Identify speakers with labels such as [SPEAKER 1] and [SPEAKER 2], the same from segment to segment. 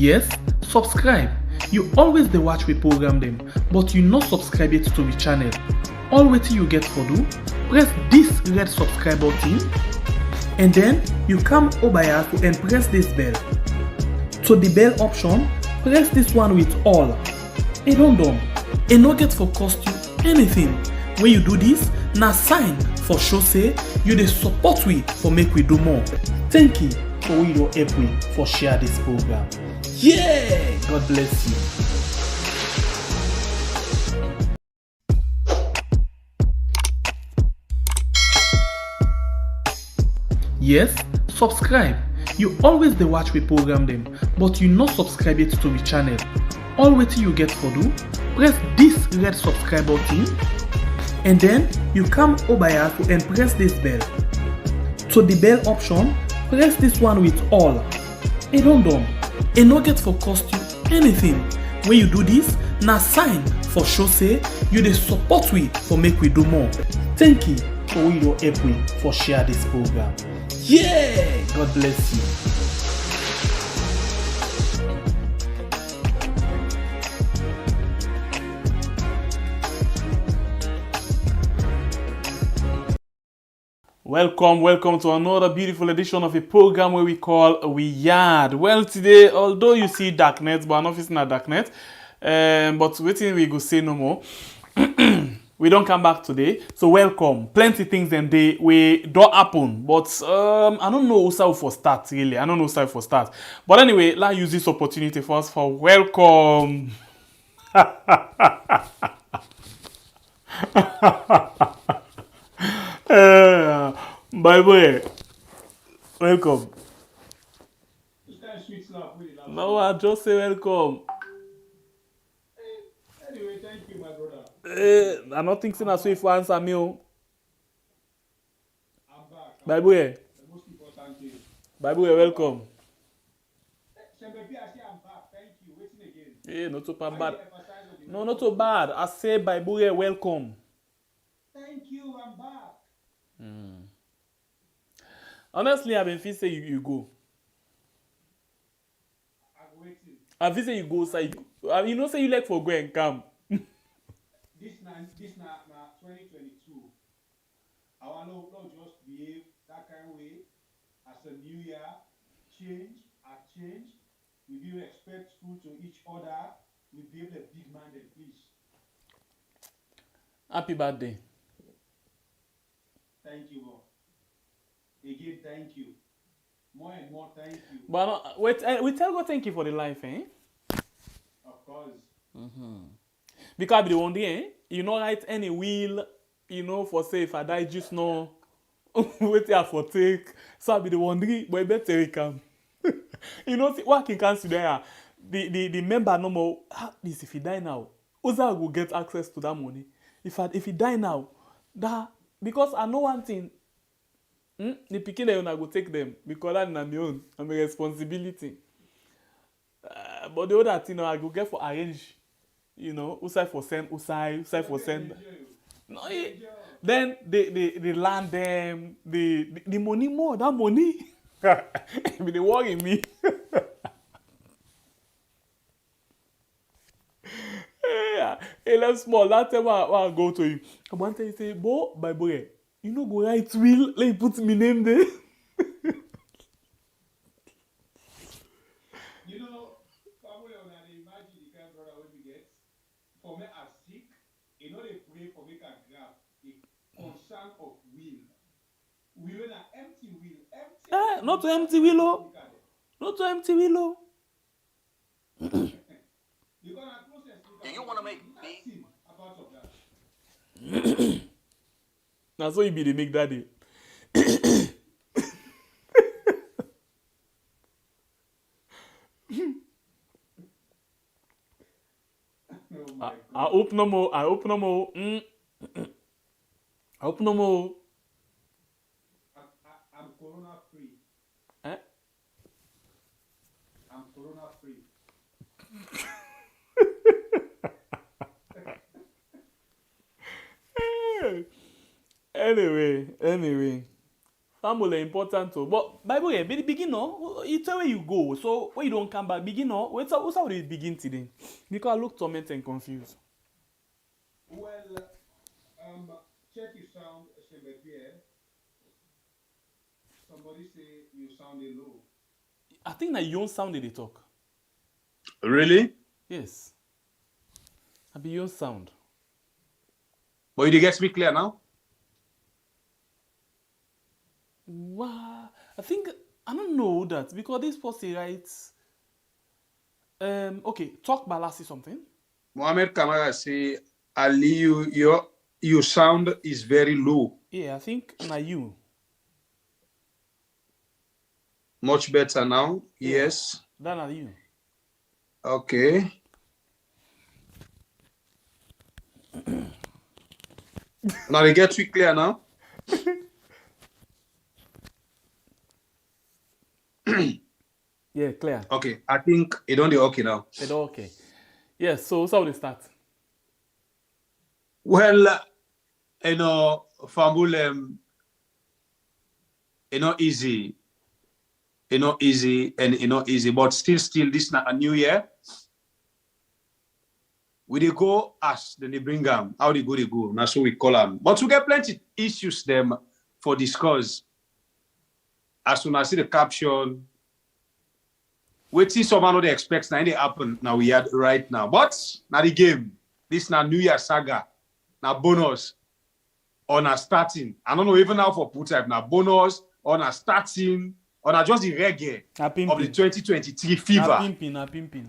[SPEAKER 1] Yes, subscribe. You always dey watch we program them, but you not subscribe yet to the channel. All wetin you get for do, press this red subscribe button and then you come over here and press this bell. To the bell option, press this one with all. E don done. E no get for cost you anything. When you do this, na sign for show say you dey support we for make we do more. Thank you for we don help we for share this program. Yeah! God bless you. Yes, subscribe. You always dey watch we program them, but you not subscribe yet to the channel. All wetin you get for do, press this red subscribe button and then you come over here and press this bell. To the bell option, press this one with all. E don done. E no get for cost you anything. When you do this, na sign for show say you dey support we for make we do more. Thank you for we don help we for share this program. Yeah! God bless you. Welcome to another beautiful edition of a program where we call We Yard. Well, today, although you see darknet, but I'm not facing a darknet, but waiting we go say no more. We don't come back today, so welcome. Plenty things them day we don't happen, but I don't know how for start really. I don't know how for start. But anyway, let's use this opportunity first for welcome. Bye boy, welcome. No, I just say welcome.
[SPEAKER 2] Anyway, thank you, my brother.
[SPEAKER 1] I don't think so. If you answer me,
[SPEAKER 2] I'm back.
[SPEAKER 1] bye boy,
[SPEAKER 2] The most important thing.
[SPEAKER 1] bye boy, welcome.
[SPEAKER 2] Sembebi, I say I'm back. Thank you. Waiting again.
[SPEAKER 1] Hey, not so bad.
[SPEAKER 2] I emphasize on the
[SPEAKER 1] No, not so bad. I say bye boy, welcome.
[SPEAKER 2] Thank you, I'm back.
[SPEAKER 1] Honestly, I've been feeling say you go.
[SPEAKER 2] I'm waiting.
[SPEAKER 1] I feel say you go. Say you know say you like for go and come.
[SPEAKER 2] This now 2022. I want to just behave that kind of way as a new year. Change. We be respectful to each other. We be a big man and please.
[SPEAKER 1] Happy birthday.
[SPEAKER 2] Thank you, Lord. Again, thank you. More and more, thank you.
[SPEAKER 1] But wait, we tell God thank you for the life, eh?
[SPEAKER 2] Of course.
[SPEAKER 1] Because I be the one day, eh? You know, write any will, you know, for say if I die, just know wait here for take. So I be the one day, but I better we come. You know, working cancer there. The member no more. This if he die now, Oza will get access to that money. If he die now, that because I know one thing. The picking them I go take them because that's my own. I'm a responsibility. But the other thing I go get for arrange. You know, usai for send, usai for send. No, then they land them, the money more, that money. Be they worry me. Hey, let's small. That time I go to you. I want to say, bo, by boy, you know go write will, let you put me name there.
[SPEAKER 2] You know, probably when I imagine the kind of brother when we get, for me as sick, you know they pray for me can grab a concern of will. Will an empty will. Empty.
[SPEAKER 1] Not to empty willow. Not to empty willow.
[SPEAKER 2] You gonna process.
[SPEAKER 3] Do you want to make me?
[SPEAKER 2] About of that.
[SPEAKER 1] Now so you be the make daddy.
[SPEAKER 2] Oh my
[SPEAKER 1] I hope no more. I hope no more. I hope no more.
[SPEAKER 2] I'm corona free.
[SPEAKER 1] Eh?
[SPEAKER 2] I'm corona free.
[SPEAKER 1] Anyway. Family important too. But Bible here, the beginner, it's where you go. So when you don't come back, beginner, what's how do you begin today? Because I look tormented and confused.
[SPEAKER 2] Well, check your sound, Pierre. Somebody say you sounded low.
[SPEAKER 1] I think that you don't sound they talk.
[SPEAKER 3] Really?
[SPEAKER 1] Yes. I be your sound.
[SPEAKER 3] But you get me clear now?
[SPEAKER 1] Wow. I think I don't know that because this person writes okay, talk Balasi something.
[SPEAKER 3] Mohamed Kamara say, Ali, your sound is very low.
[SPEAKER 1] Yeah, I think na you.
[SPEAKER 3] Much better now.
[SPEAKER 1] Yeah.
[SPEAKER 3] Yes.
[SPEAKER 1] That na you.
[SPEAKER 3] Okay. Now they get you clear now?
[SPEAKER 1] Yeah, clear.
[SPEAKER 3] Okay. I think it only okay now.
[SPEAKER 1] It's okay. Yes, so how they start?
[SPEAKER 3] Well, Fambul, easy. Easy and easy, but still, this not a new year. We they go as then they bring them. How they go. That's what we call them. But we get plenty issues them for discuss. As soon as I see the caption, waiting someone what they expect now they happen now we had right now. But now the game, this now New Year saga, now bonus on a starting. I don't know even now for put type now bonus on a starting on a just the reggae of the 2023 fever.
[SPEAKER 1] Na pimpin.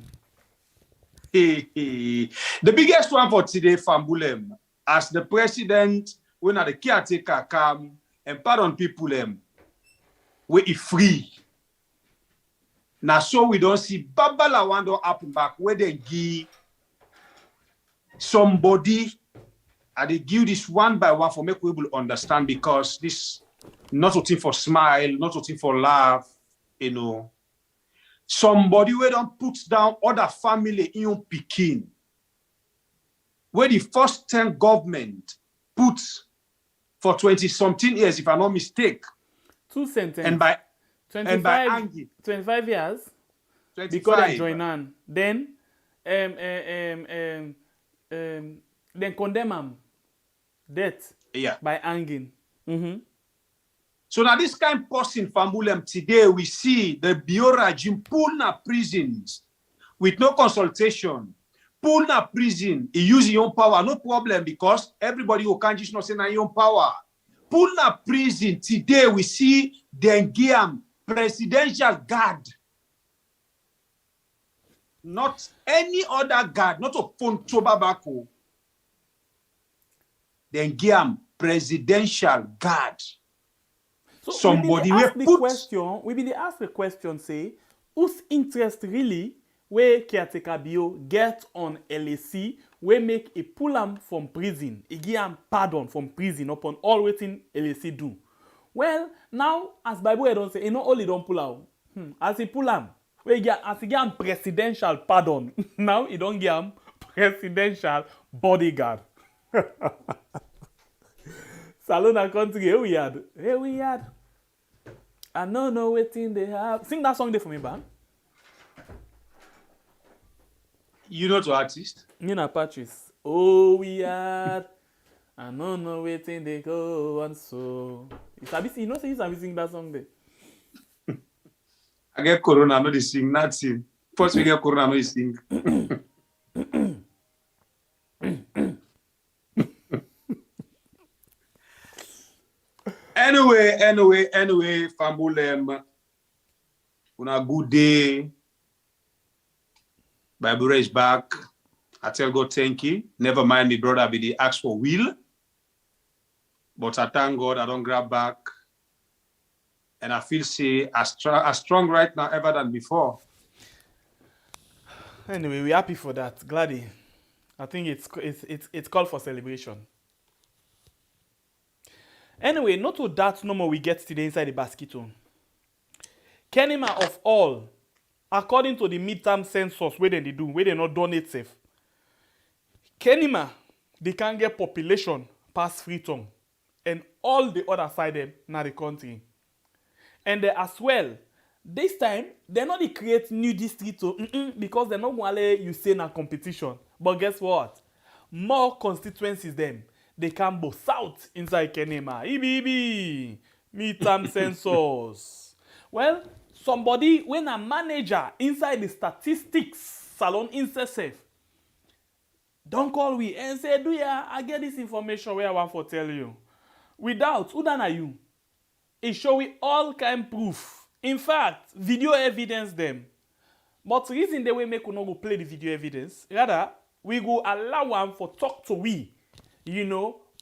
[SPEAKER 3] The biggest one for today, Fambulem, as the president, when the caretaker come and pardon people, we is free. Now, so we don't see Babala one don't happen back where they give somebody, and they give this one by one for make people understand because this not a thing for smile, not a thing for laugh, Somebody where don't put down other family in your Pekin. Where the first 10 government put for 20-something years, if I'm not mistake.
[SPEAKER 1] 2 sentences.
[SPEAKER 3] And by
[SPEAKER 1] 25 years.
[SPEAKER 3] 25.
[SPEAKER 1] Because they join on. Then condemn them. Death.
[SPEAKER 3] Yeah.
[SPEAKER 1] By hanging. Mm-hmm.
[SPEAKER 3] So now this kind of person, Fambulem, today we see the Bio regime pull na prisons with no consultation. Pull na prison, he use his own power, no problem because everybody who can't just not say na his own power. Pull na prison, today we see the presidential guard. Not any other guard, not a phone tobacco. The presidential guard.
[SPEAKER 1] So
[SPEAKER 3] somebody
[SPEAKER 1] we been ask the question, say, whose interest really where caretaker bio get on LAC, we make a pull am from prison, he give am pardon from prison upon all waiting LAC do. Well, now as Bible don't say, he not only don't pull out, as he pull am, as he give am presidential pardon, now he don't give am presidential bodyguard. Salon and country, here we had. I don't know what thing they have. Sing that song there for me, man.
[SPEAKER 3] You know to artist?
[SPEAKER 1] You know, Patrice. Oh, we had. I don't know what thing they go and so. You know, say you sing that song there.
[SPEAKER 3] I get corona, no they sing, nothing. First we get corona, no they sing. Anyway, Fambulem, una good day. Bible is back. I tell God thank you. Never mind me, brother, be the ask for will. But I thank God I don't grab back. And I feel say as strong right now ever than before.
[SPEAKER 1] Anyway, we're happy for that. Gladly. I think it's called for celebration. Anyway, not to that no more we get today inside the basket. Kenema of all, according to the midterm census, where they do, where they not donate safe. Kenema, they can get population past Freetown and all the other side them na the country. And as well, this time, they're not create new district because they're not going to let you say in a competition. But guess what? More constituencies them. They can go south inside Kenema. Ibi. Midterm census. Well, somebody, when a manager inside the statistics salon insert safe, don't call we and say, do ya, I get this information where I want to tell you. Without, who than are you? It show we all kind proof. In fact, video evidence them. But the reason they will make we not go play the video evidence, rather, we go allow one for talk to we,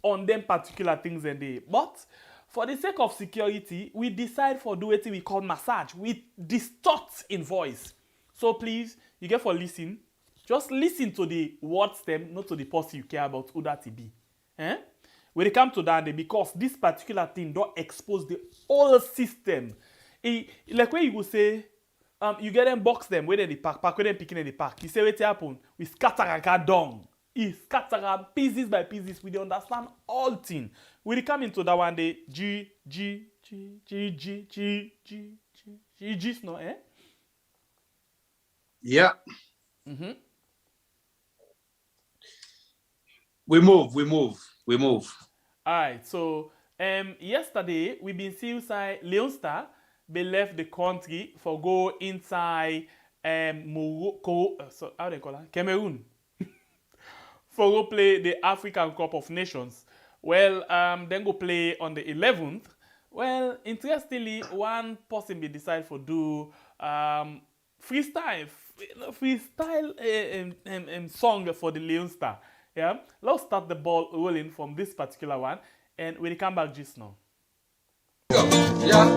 [SPEAKER 1] on them particular things and they. But for the sake of security, we decide for do what we call massage. We distort in voice. So please, you get for listen. Just listen to the words them, not to the person you care about who that be. When it come to that, because this particular thing don't expose the whole system. Like when you go say, you get them box them, where they park where they picking in the park. You say what happen? We scatter and cut down. He scatter pieces by pieces. We don't understand all things. When it come into that one day, G, no, eh?
[SPEAKER 3] Yeah. We move.
[SPEAKER 1] Alright, so yesterday we been see inside Leon Star. They left the country for go inside Morocco. So how they call it? Cameroon. For go play the African Cup of Nations. Well, then go play on the 11th. Well, interestingly, one person be decide for do freestyle song for the Leon Star. Yeah, let's start the ball rolling from this particular one, and when we come back just now.
[SPEAKER 4] Yeah.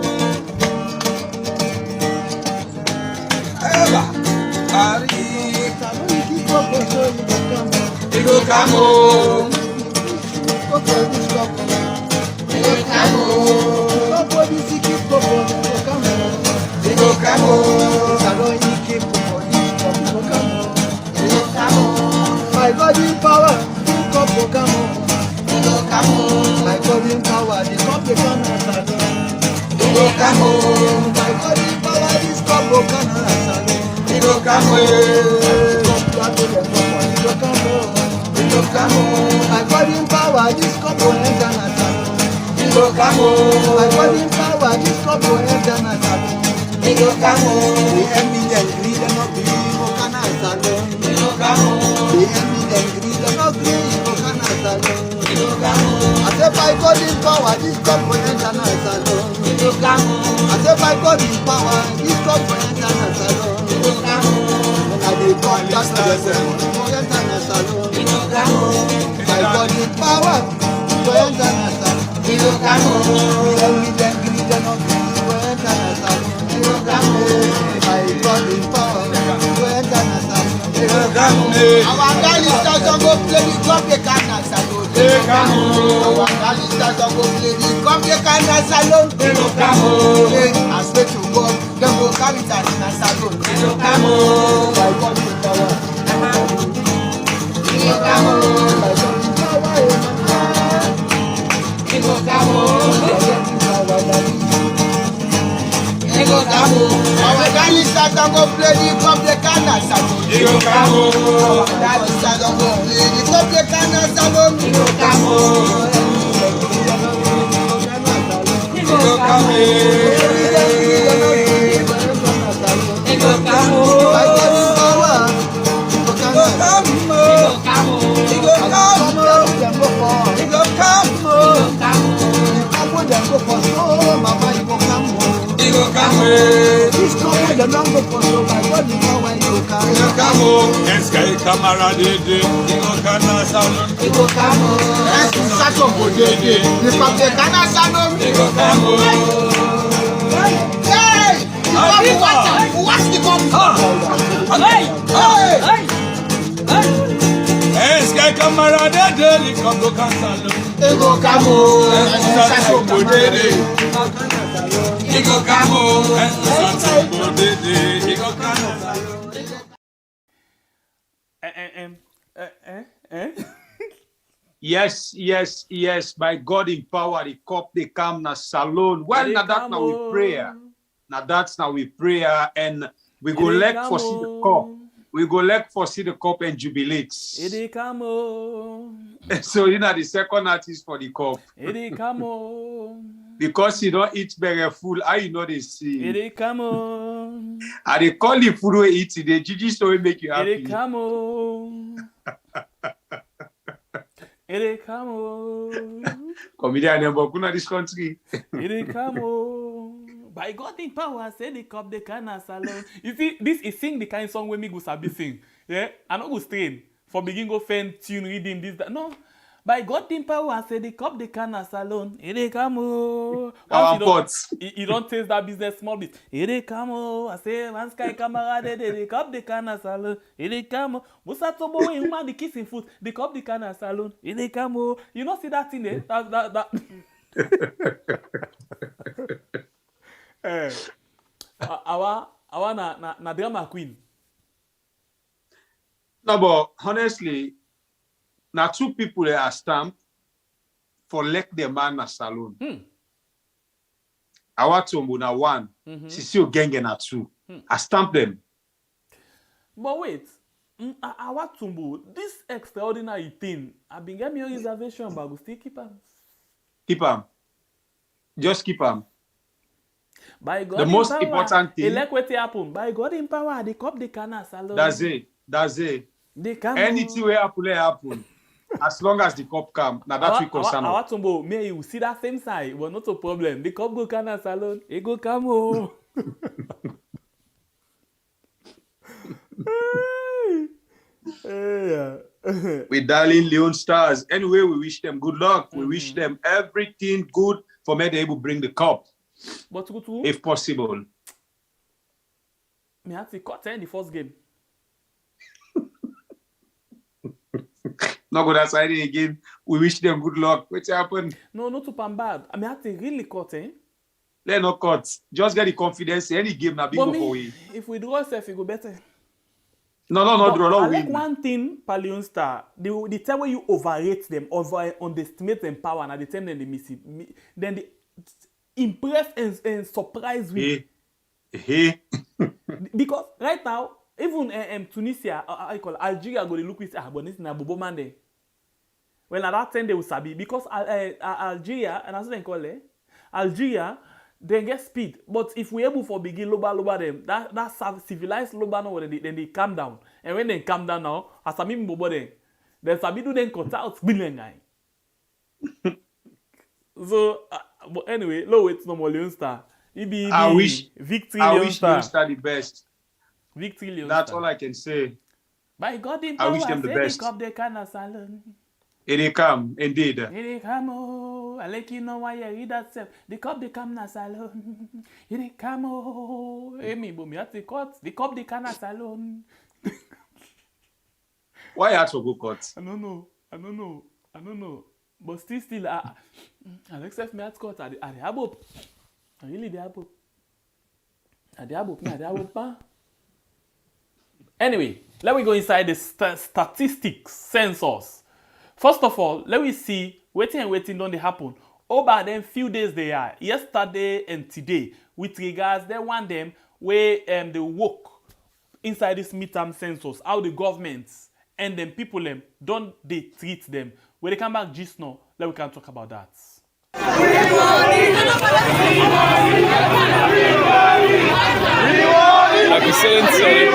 [SPEAKER 5] My God in power, the cup will come on. My God in power, the cup will come on. My God in power, this cup will come on. My God in power, this cup will enter my salon. My God in power, this cup will enter my salon. The enemy and greed and not believe what can I salon. The enemy and greed and not believe what can I salon. I say by God in power, this cup will enter my salon. I say by God in power, this cup will enter my salon. When I dey talk, that's the will enter my salon. By God in power, will enter my salon. The enemy and greed and not believe will enter my salon. My God in power, will enter my salon. Our gangsters don't go play the cup, they can't answer. Our gangsters don't go play the cup, they can't answer. I swear to God, they go carry that in a salon. My God in power, my God in our gangsters don't go play the cup, they can't answer. Our gangsters don't go play the cup, they can't answer.
[SPEAKER 3] Yes. By God in power, the cup they come na salon. Well, now that now we prayer. Now that's now we prayer and we go like for see the cup. We go like for see the cup and jubilates. So you know the second artist for the cup. Because you don't eat very full, how you know they see? And they call the food we eat today. Gigi story make you happy. Comedian number kuna this country.
[SPEAKER 1] By God in power, say the cup the can salon. You see, this is sing the kind of song when me go sabi sing. Yeah, I not go strain for begin go fan tune reading this that. No. By God in power, say the cup the can salon. Once you don't taste that business small bit. I say one sky camera the cup the can salon. Musato boy human the kissing foot. The cup the can salon. You not see that thing there? That. Our na drama queen.
[SPEAKER 3] No, but honestly, now 2 people that are stamped for let the man na salon. Our tombo na 1. Sisi Ogenge na 2. I stamp them.
[SPEAKER 1] But wait, our tumbo, this extraordinary thing, I've been getting your reservation, but I will still keep them.
[SPEAKER 3] Keep them. Just keep them.
[SPEAKER 1] By God
[SPEAKER 3] the most
[SPEAKER 1] power,
[SPEAKER 3] important thing.
[SPEAKER 1] Elect what happen. By God in power, the cup the canna salon.
[SPEAKER 3] That's it.
[SPEAKER 1] They come.
[SPEAKER 3] Anything will happen. As long as the cup come, now that we concern.
[SPEAKER 1] Our tumbo, may you see that same side, but not a problem. The cup go canna salon, it go come.
[SPEAKER 3] With darling Leon Stars. Anyway, we wish them good luck. We wish them everything good for me to able bring the cup.
[SPEAKER 1] But
[SPEAKER 3] if possible.
[SPEAKER 1] Me have to cut in the first game.
[SPEAKER 3] Not good outside again. We wish them good luck. What's happened?
[SPEAKER 1] No, not too bad. I mean, I have to really cut in.
[SPEAKER 3] Let no cut. Just get the confidence. Any game now, big go for we.
[SPEAKER 1] If we draw ourselves, it go better.
[SPEAKER 3] No, draw.
[SPEAKER 1] I like one thing, Palion Star. The time when you overrate them, underestimate them power, and the time then they miss it. Then they impress and surprise me.
[SPEAKER 3] Hey.
[SPEAKER 1] Because right now, even Tunisia, I call Algeria, go to look with but this na Bobo man there. Well, at that time they will sabi because Algeria, and that's what they call it. Algeria, they get speed. But if we able for begin loba them, that civilized loba no, then they calm down. And when they calm down now, as I mean Bobo then sabi do then cut out billion guy. So, but anyway, low it's no more Leon Star.
[SPEAKER 3] I wish
[SPEAKER 1] Victory
[SPEAKER 3] Leon Star the best.
[SPEAKER 1] Victory Leon
[SPEAKER 3] That's
[SPEAKER 1] Star.
[SPEAKER 3] all I can say.
[SPEAKER 1] By God in
[SPEAKER 3] I wish them the best. It come, indeed.
[SPEAKER 1] It come, I let you know why you read that self. The cup they come na salon. It come, Amy, but me at the cut. The cup they can na salon.
[SPEAKER 3] Why you have to go cut?
[SPEAKER 1] I don't know. But still, I accept me at cut. I have hope. I really have hope. I have hope. Anyway, let me go inside the statistics census. First of all, let me see waiting don't they happen. Over them few days they are. Yesterday and today, with regards they want them where they work inside this midterm census, how the government and them people them don't they treat them. When they come back just now, then we can talk about that.
[SPEAKER 6] Happy Sunday.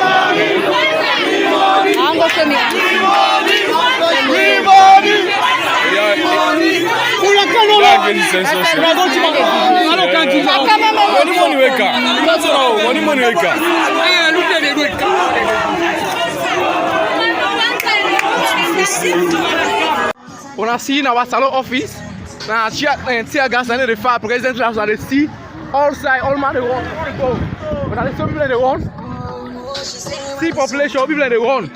[SPEAKER 7] On a seen our salon office. Now, tear gas and the fire president house and the sea. All side, all man they want. But there are some people they want. See population, people they want.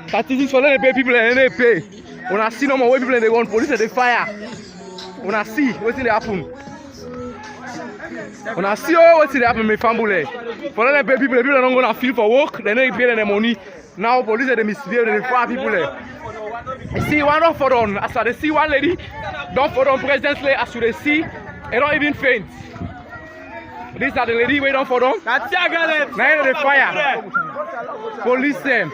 [SPEAKER 7] Statistics for the pay people and they pay. On a see no more people they want. Police they fire. On a see what's in the happen. On a see what's in the happen. My family. For the pay people don't gonna feel for work. They don't pay them money. Now police they misbehave. They fire people. I see one don't fall down. As I see one lady, don't fall down presently as you see, and don't even faint. These are the lady we don't fall down. Now the fire. Police them.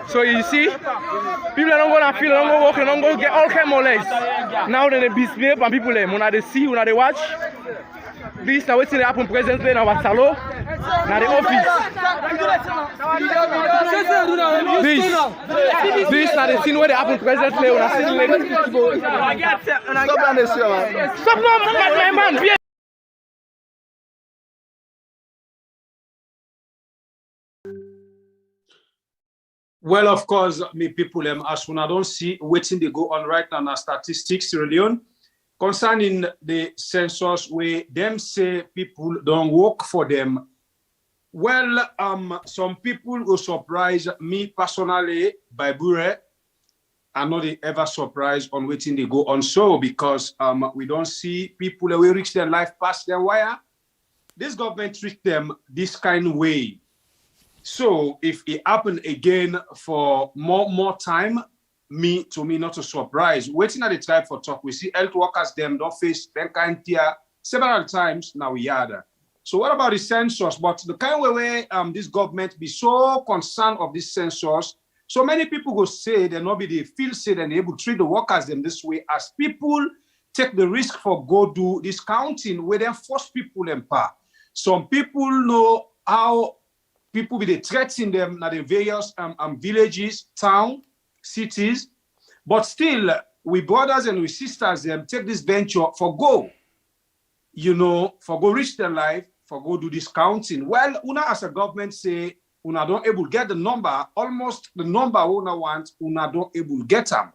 [SPEAKER 7] So you see, people don't go and feel, don't go walk, don't go get all kind of legs. Now they misbehave and people them. When they see, when they watch. This now what's happen presently in our salon, now the office. This now the scene where they happen presently when I see the lady. Stop now, my man.
[SPEAKER 3] Well, of course, me people, as when I don't see waiting they go on right now, na statistics, Sierra Leone, concerning the census where them say people don't work for them. Well, some people will surprise me personally by Bure. I'm not ever surprised on waiting they go on so because we don't see people that will reach their life past their wire. This government treat them this kind of way. So if it happen again for more time, to me not a surprise. Waiting at the time for talk, we see health workers them don't face them kind here several times now we had. So what about the census? But the kind of way this government be so concerned of this census, so many people go say they not be they feel say they're able to treat the workers them this way as people take the risk for go do this counting where they force people empower. Some people know how people be threatening them at the various villages, town, cities, but still, we brothers and we sisters them take this venture for go, for go reach their life, for go do this counting. Well, una as a government say, una don't able get the number, almost the number una want, una don't able get them.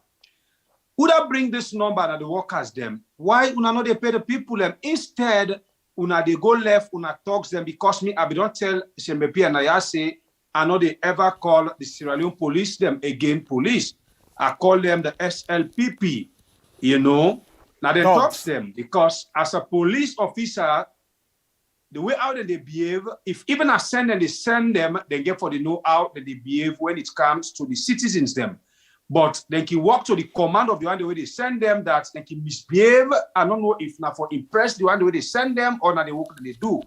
[SPEAKER 3] Una bring this number that the workers them. Why una not they pay the people them? Instead, una they go left, una talks them because me, I don't tell Sembepi and Ayase, I know they ever call the Sierra Leone police them again police. I call them the SLPP, Now they talks them because as a police officer, the way out that they behave, if even I send them, they send them, they get for the know how that they behave when it comes to the citizens them. But they can walk to the command of the one the way they send them that they can misbehave. I don't know if not for impress the one the way they send them or not the work that they do.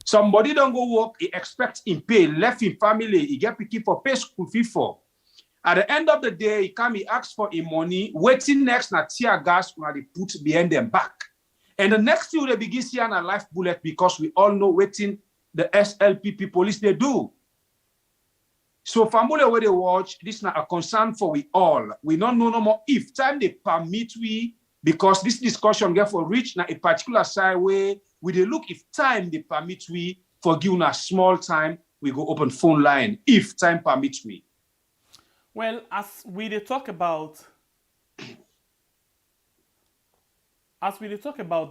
[SPEAKER 3] Somebody don't go work, he expects him pay, left him family, he get picky for pay school fee for. At the end of the day, he come, he asks for him money, waiting next na tear gas when they put behind them back. And the next thing they begin seeing a life bullet because we all know waiting the SLPP police they do. So family where they watch, this is not a concern for we all. We don't know no more if time they permit we, because this discussion get for reach na a particular side way, we they look if time they permit we for giving a small time, we go open phone line if time permits we.
[SPEAKER 1] Well, as we dey talk about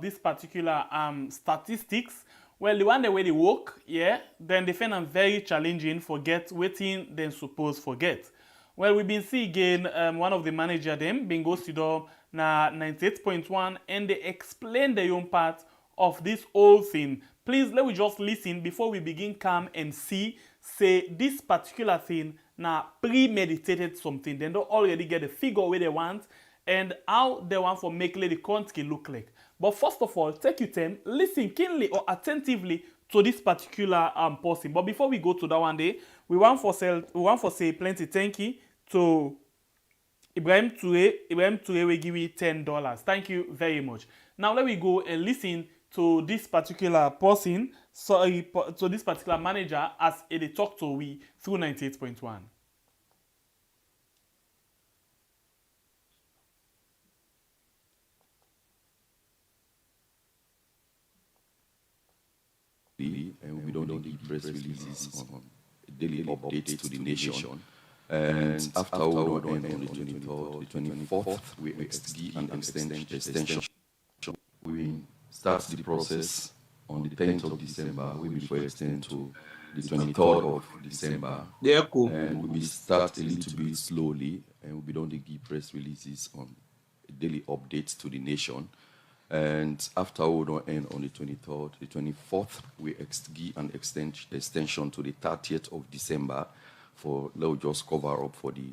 [SPEAKER 1] this particular statistics, well, the one the way they work, then they find them very challenging forget waiting then suppose forget. Well, we've been see again one of the manager them being go sit down na 98.1 and they explain the own part of this whole thing. Please let we just listen before we begin come and see say this particular thing na premeditated something. They don't already get the figure where they want and how they want for make the country look like. But first of all, take your time, listen keenly or attentively to this particular person. But before we go to that one day, we want for say plenty thank you to Ibrahim Toure. Ibrahim Toure will give you $10. Thank you very much. Now let me go and listen to this particular person, to this particular manager as they talk to we through 98.1.
[SPEAKER 6] And we don't give press releases on daily updates to the nation. And after all, on the 23rd, the 24th, we execute an extension. We start the process on the 10th of December. We will extend to the 23rd of December.
[SPEAKER 3] Yeah, cool.
[SPEAKER 6] And we will start a little bit slowly, and we don't give press releases on daily updates to the nation. And after we don't end on the 23rd, the 24th, we give an extension to the 30th of December for let's just cover up for the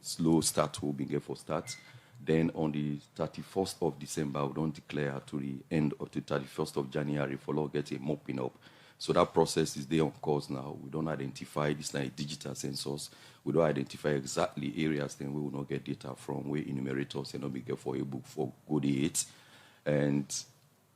[SPEAKER 6] slow start will be get for start. Then on the 31st of December, we don't declare to the end of the 31st of January for law get a mopping up. So that process is there on course now. We don't identify this like digital census. We don't identify exactly areas then we will not get data from where enumerators and not be get for a book for good 8. And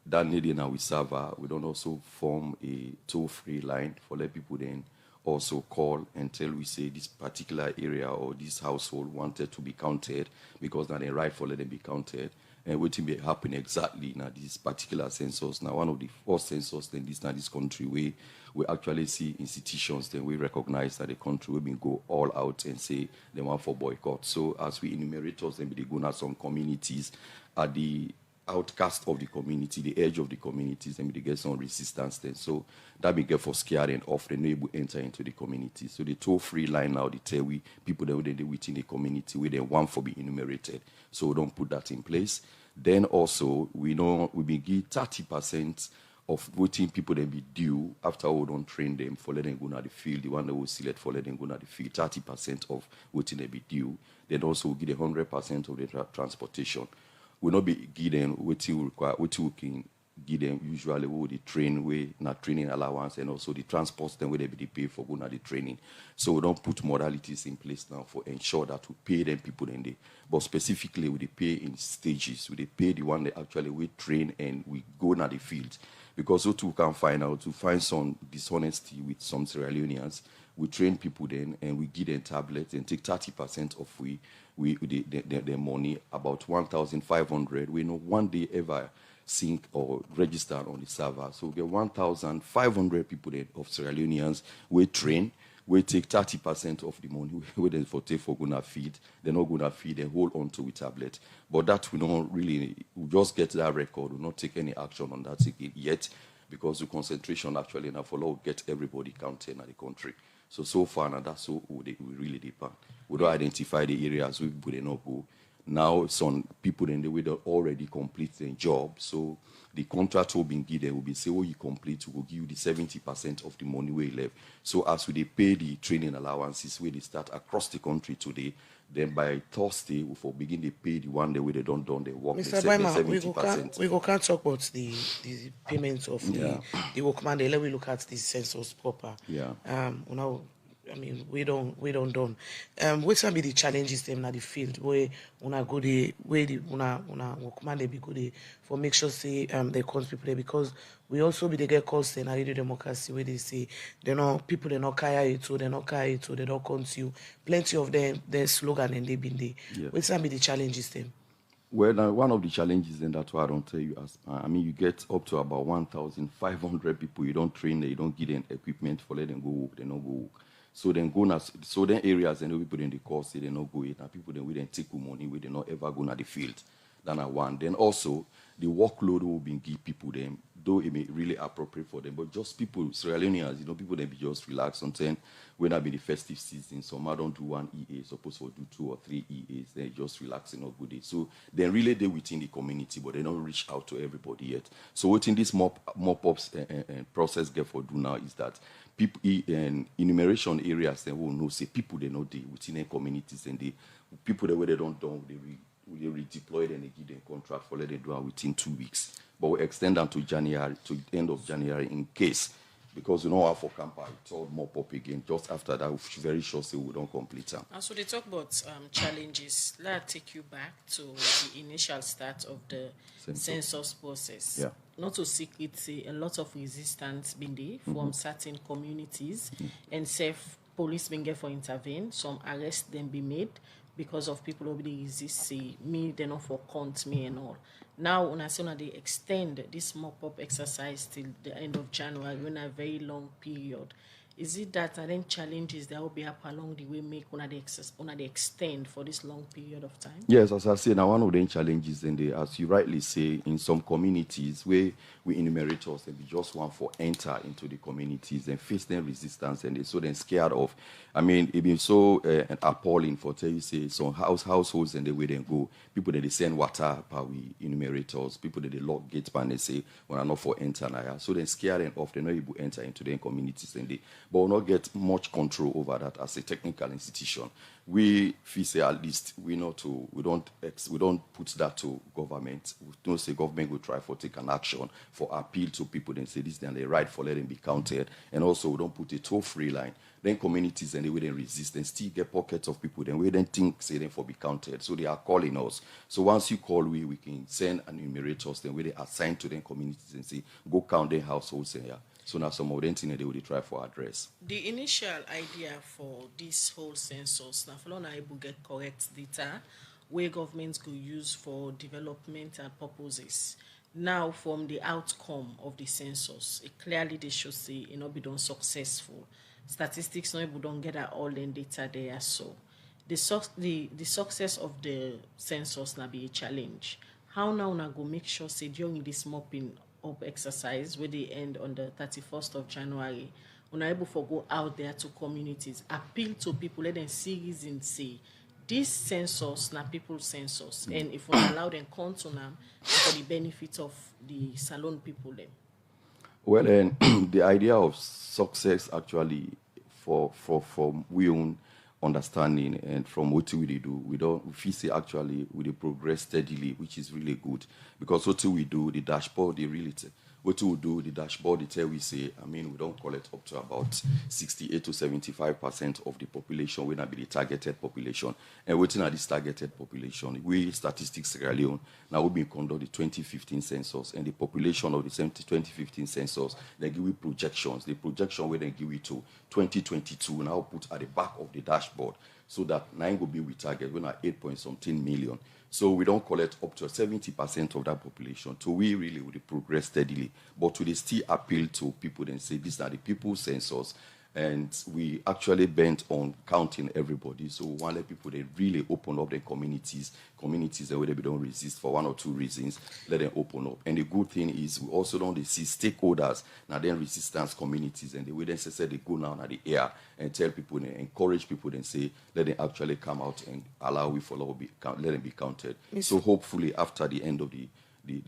[SPEAKER 6] that needing now we server. We don't also form a toll-free line for let people then also call until we say this particular area or this household wanted to be counted because now they right for let them be counted. And what will be happening exactly now this particular census. Now one of the first census then this country where we actually see institutions then we recognize that the country will be go all out and say they want for boycott. So as we enumerators then be going at some communities at the outcast of the community, the edge of the communities, and they get some resistance then. So that be get for scared and off, they able to enter into the community. So the toll-free line now, they tell we people that they within the community where they want for be enumerated. So we don't put that in place. Then also we know we be give 30% of voting people that be due after we don't train them for letting go to the field. The one that will select for letting go to the field, 30% of voting they be due. Then also we give 100% of the transportation. Will not be given what you require, what you can give them usually with the train way, not training allowance, and also the transport then where they be paid for going at the training. So we don't put modalities in place now for ensure that we pay them people in there. But specifically we pay in stages. We pay the one that actually we train and we go in the field. Because so too can find out to find some dishonesty with some Sierra Leoneans. We train people then and we give them tablets and take 30% of the money, about 1,500. We know one day ever sync or register on the server. So we get 1,500 people then of Sierra Leoneans we train. We take 30% of the money we then for take for gonna feed. They're not gonna feed and hold on to a tablet. But that we don't really, we just get that record. We not take any action on that yet because the concentration actually now for law get everybody counted in the country. So far now that's so we really depend. We don't identify the areas we would not go. Now some people in the way that already complete their job. So the contract will be given will be say, oh, you complete, we will give you the 70% of the money we left. So as we pay the training allowances where they start across the country today, then by Thursday we will begin to pay the one the way they don't done their work.
[SPEAKER 7] Mr. Baima, we can't talk about the payments of the workman. Let we look at the census proper.
[SPEAKER 6] Yeah.
[SPEAKER 7] Now, I mean, we don't done. What can be the challenges them in the field where una go the where the una workman they be good for make sure say they count people because we also be the get calls in radio democracy where they say they know people they not carry it so they not carry it so they don't count you. Plenty of them their slogan and they been there. Yeah. What can be the challenges them?
[SPEAKER 6] Well, one of the challenges, and that's why I don't tell you, I mean, you get up to about 1,500 people, you don't train them, you don't give them equipment for let them go work, they don't go work. So then areas and people in the course they not go it, and people then we then take money, we they not ever go to the field. Then I want. Then also the workload will be give people them, though it may really appropriate for them, but just people, Sierra Leoneans, people then be just relax. Sometimes when I be the festive season, some I don't do one EA, supposed to do 2 or 3 EAs, they just relax and not good day. So then really they within the community, but they don't reach out to everybody yet. So what in this mop-ups and process get for do now is that people in enumeration areas they will know say people they know they within their communities and the people that where they don't do they redeploy and they give them contract for let them do it within 2 weeks. But we extend them to January, to the end of January in case, because how for camper, it's all mop up again. Just after that, we're very sure say we don't complete them.
[SPEAKER 8] And so they talk about challenges. Let's take you back to the initial start of the census process.
[SPEAKER 6] Yeah.
[SPEAKER 8] Not to secret, say a lot of resistance been there from certain communities and safe police been there for intervene. Some arrests then be made because of people who really resist, say me, they not for count me and all. Now, when I say they extend this mop-up exercise till the end of January, in a very long period, is it that and then challenges that will be up along the way make when they extend for this long period of time?
[SPEAKER 6] Yes, as I say, now one of the challenges in the, as you rightly say, in some communities where we enumerators and we just want for enter into the communities and face them resistance and they so then scared of. I mean, it been so appalling for tell you say some households and the way they go, people that they send water per we enumerators, people that they lock gates and they say when I'm not for enter now. So then scared and off, they're not able to enter into their communities and they. but we'll not get much control over that as a technical institution. We feel say at least we don't put that to government. We don't say government will try for take an action for appeal to people and say this then they right for letting be counted. And also we don't put a toll-free line. Then communities and they will then resist and still get pockets of people then we then think say them for be counted. So they are calling us. So once you call we can send an enumerators then we they assign to them communities and say go count their households here. So now some of them things they will try for address.
[SPEAKER 8] The initial idea for this whole census, now for able get correct data where governments could use for development and purposes. Now from the outcome of the census, it clearly they should say it not be done successful. Statistics not able don't get at all in data there. So the success of the census now be a challenge. How now go make sure say during this mopping up exercise where they end on the 31st of January, we're able to go out there to communities, appeal to people, let them see reason say this census na people's census, and if we allow them come to them for the benefit of the salon people then.
[SPEAKER 6] Well, and the idea of success actually for we own understanding and from what we do, we feel say actually we progress steadily, which is really good. Because what we do, the dashboard, what we do, the dashboard, the tell we say, we don't collect up to about 68 to 75% of the population will not be the targeted population. And waiting at this targeted population, we statistics Sierra Leone, now we've been conducting the 2015 census and the population of the 2015 census, they give you projections. The projection where they give you to 2022 now put at the back of the dashboard so that 9 will be we target, we're at 8-something million. So we don't collect up to 70% of that population. So we really would progress steadily. But we still appeal to people and say these are the people's census. And we actually bent on counting everybody. So we want to let people they really open up their communities that where they don't resist for one or two reasons, let them open up. And the good thing is we also don't see stakeholders now then resistance communities and the way they say they go now at the air and tell people and encourage people and say let them actually come out and allow we follow let them be counted. So hopefully after the end of the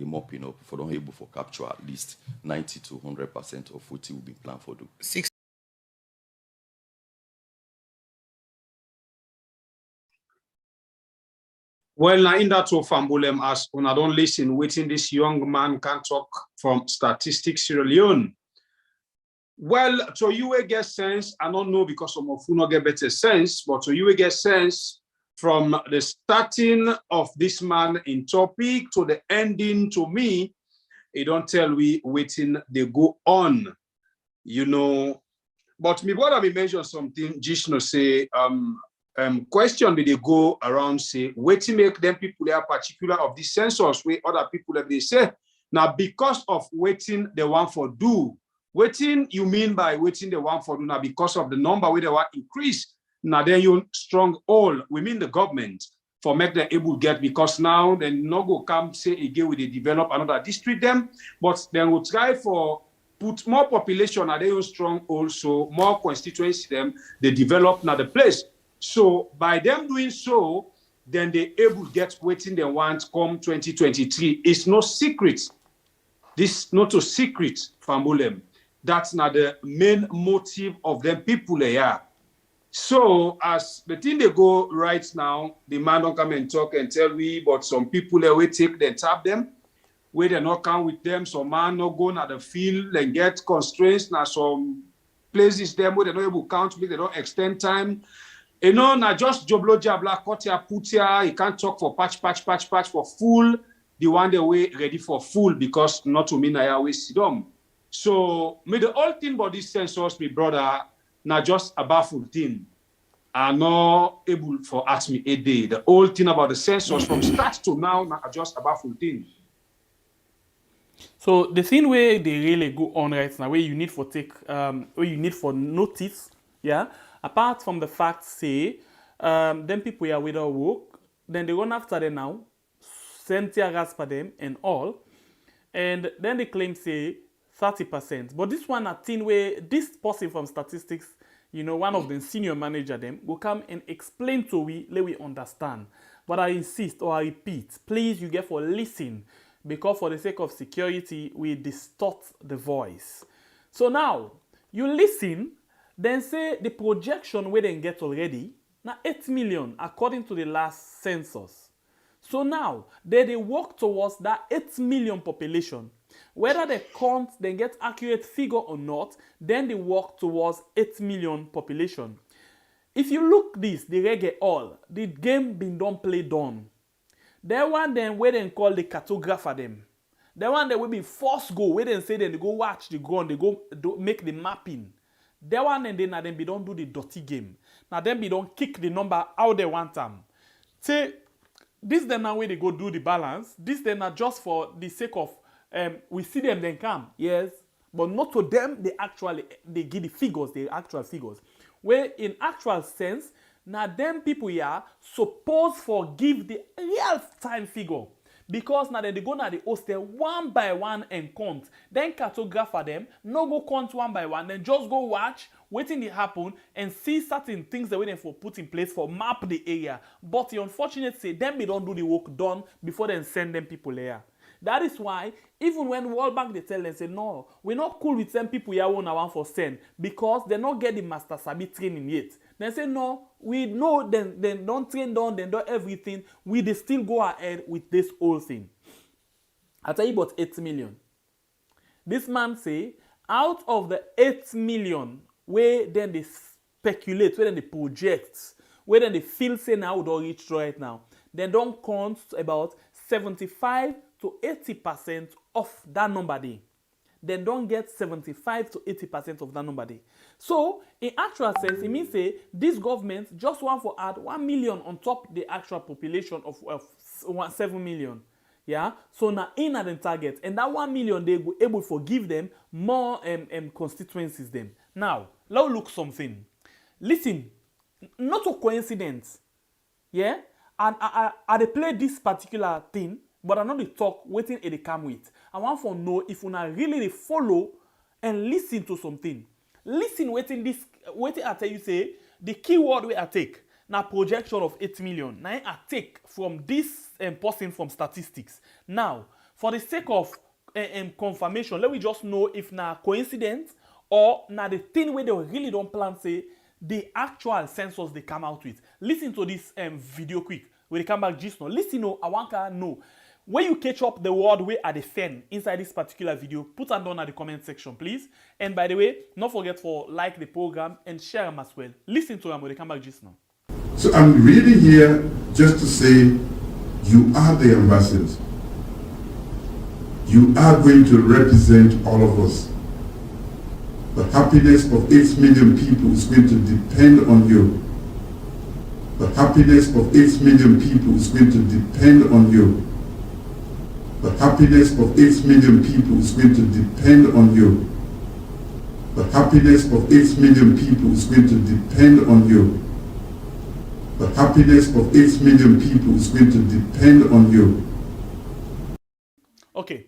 [SPEAKER 6] mopping up, for don't able for capture at least 90 to 100% of what will be planned for do.
[SPEAKER 3] Well, now in that of Fambulem, as when I don't listen, waiting this young man can talk from Statistics Sierra Leone. Well, so you will get sense, I don't know because some of you not get better sense, but so you will get sense from the starting of this man in topic to the ending to me, it don't tell we waiting, they go on, But me brother me mention something, Jishno say, question they go around say waiting make them people are particular of this census where other people that they say now because of waiting the one for do waiting you mean by waiting the one for do now because of the number where they want increase now then you strong all we mean the government for make them able get because now then no go come say again with the develop another district them but then we'll try for put more population and they strong also more constituency them they develop now the place. So by them doing so, then they able get waiting they want come 2023. It's no secret. This not a secret, Fambulem. That's not the main motive of them people they are. So as the thing they go right now, the man don't come and talk and tell we, but some people they will take them tap them, where they not come with them. Some man not go na the field and get constraints. Now some places them where they not able to count, they don't extend time. Na just joblo jabla, cut here, put here, you can't talk for patch for full. The one they way ready for full because not to me na always sit down. So me the whole thing about this census, me brother, na just a baffled thing. Are not able for ask me a day. The whole thing about the census from start to now, na just a baffled thing.
[SPEAKER 1] So the thing where they really go on right now, where you need for take, where you need for notice, yeah. Apart from the fact, say, them people are without work, then they run after them now, send tear gas for them and all, and then they claim, say, 30%. But this one, a thing where this person from statistics, one of the senior manager them, will come and explain to we, let we understand. But I insist or I repeat, please, you get for listen, because for the sake of security, we distort the voice. So now, you listen. Then say the projection where they get already, now 8 million according to the last census. So now, they work towards that 8 million population. Whether they count, they get accurate figure or not, then they work towards 8 million population. If you look this, the reggae all, the game been done play done. That one then where they call the cartographer them. That one they will be forced go, where they say then they go watch the ground, they go make the mapping. That one and then be don't do the dirty game. Now then be don't kick the number out they want them. Say, this then now where they go do the balance. This then are just for the sake of we see them then come, yes, but not to them. They give the figures, the actual figures. Where in actual sense, now them people here supposed for give the real time figure. Because now they go now the host there one by one and count. Then cartographer them, no go count one by one, then just go watch, waiting it happen, and see certain things that waiting for put in place for map the area. But the unfortunate say them they don't do the work done before then send them people there. That is why even when World Bank they tell them say no, we're not cool with some people here one want for send because they not get the master sabi training yet. They say no, we know then don't train down, then do everything. We they still go ahead with this whole thing. I tell you about 8 million. This man say out of the 8 million where then they speculate, where then they project, where then they feel say now don't reach right now, they don't count about 75 to 80% of that number day. Then don't get 75 to 80% of that number day. So, in actual sense, it means say this government just want to add 1 million on top the actual population of 7 million. Yeah, so now in the target, and that 1 million they will able to give them more constituencies. Them now, let's look something. Listen, not a coincidence. Yeah, and I play this particular thing. But I'm not the talk waiting it come with. I want to know if you really follow and listen to something. Listen waiting I tell you say the keyword where I take now projection of 8 million. Now I take from this person from statistics. Now for the sake of confirmation, let me just know if now coincidence or now the thing where they really don't plan say the actual census they come out with. Listen to this video quick. When they come back just now. Listen, I want to know. When you catch up the word way at the fan inside this particular video, put them down at the comment section, please. And by the way, don't forget to like the program and share them as well. Listen to them when they come back just now.
[SPEAKER 9] So I'm really here just to say you are the ambassadors. You are going to represent all of us. The happiness of 8 million people is going to depend on you. The happiness of 8 million people is going to depend on you. The happiness of 8 million people is going to depend on you. The happiness of 8 million people is going to depend on you. The happiness of 8 million people is going to depend on you.
[SPEAKER 1] Okay.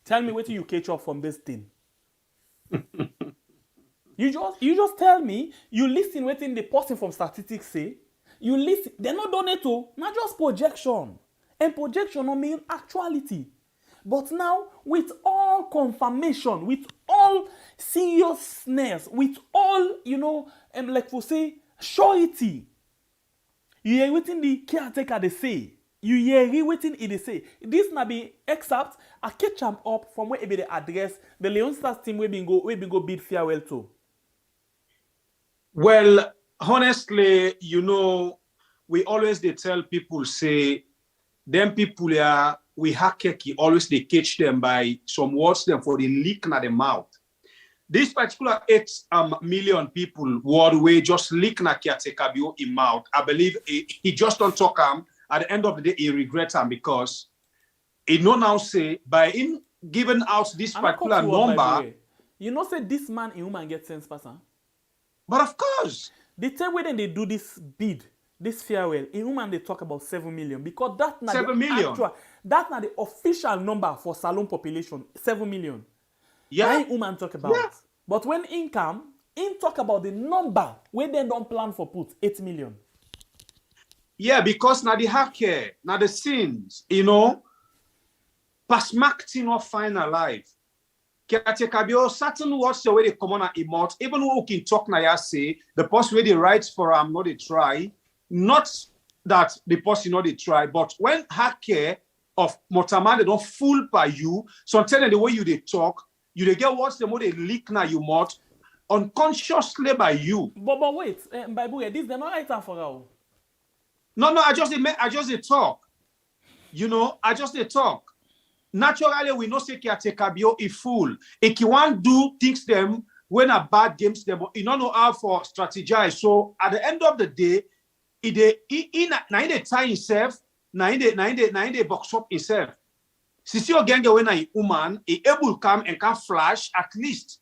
[SPEAKER 1] Tell me what you catch up from this thing. You just tell me, you listen what the person from statistics say. You listen, they're not done it to, not just projection. And projection don't mean actuality. But now, with all confirmation, with all seriousness, with all, like we say, surety, you hear what the caretaker they say. You hear what they say. This may be except I catch them up from where they address the Leon Stars team we been go bid farewell to.
[SPEAKER 3] Well, honestly, we always they tell people say, them people here, we hackeki always they catch them by some words them for the leak in the mouth. This particular 8 million people worldwide just leak na caretaker in mouth. I believe he just don't talk at the end of the day he regrets him because he no now say by him giving out this particular number.
[SPEAKER 1] Say this man in woman get sense person.
[SPEAKER 3] But of course.
[SPEAKER 1] The time when they do this bid, this farewell, in woman they talk about 7 million because that's not
[SPEAKER 3] 7 million.
[SPEAKER 1] That's not the official number for Salon population. 7 million.
[SPEAKER 3] Yeah.
[SPEAKER 1] That woman talk about. Yeah. But when income, talk about the number when they don't plan for put 8 million.
[SPEAKER 3] Yeah, because now the hacker, now the sins, Pasmaktin or fine alive. Caretaker certain words the way they come on and emote, even who can talk na ya say, the person where they write for not they try, not that the person not they try, but when hacker of Motama they don't fool by you, sometimes the way you they talk, you they get words the more they leak na you mouth unconsciously by you.
[SPEAKER 1] But wait, Bible, this they're not right for now.
[SPEAKER 3] No, I just they talk. You know, I just they talk. Naturally, we know say caretaker be a fool. If you want do things them when a bad games them, you don't know how for strategize. So at the end of the day, in the time himself, na in the box up himself. Since you gang when a woman, he able come and can flash at least.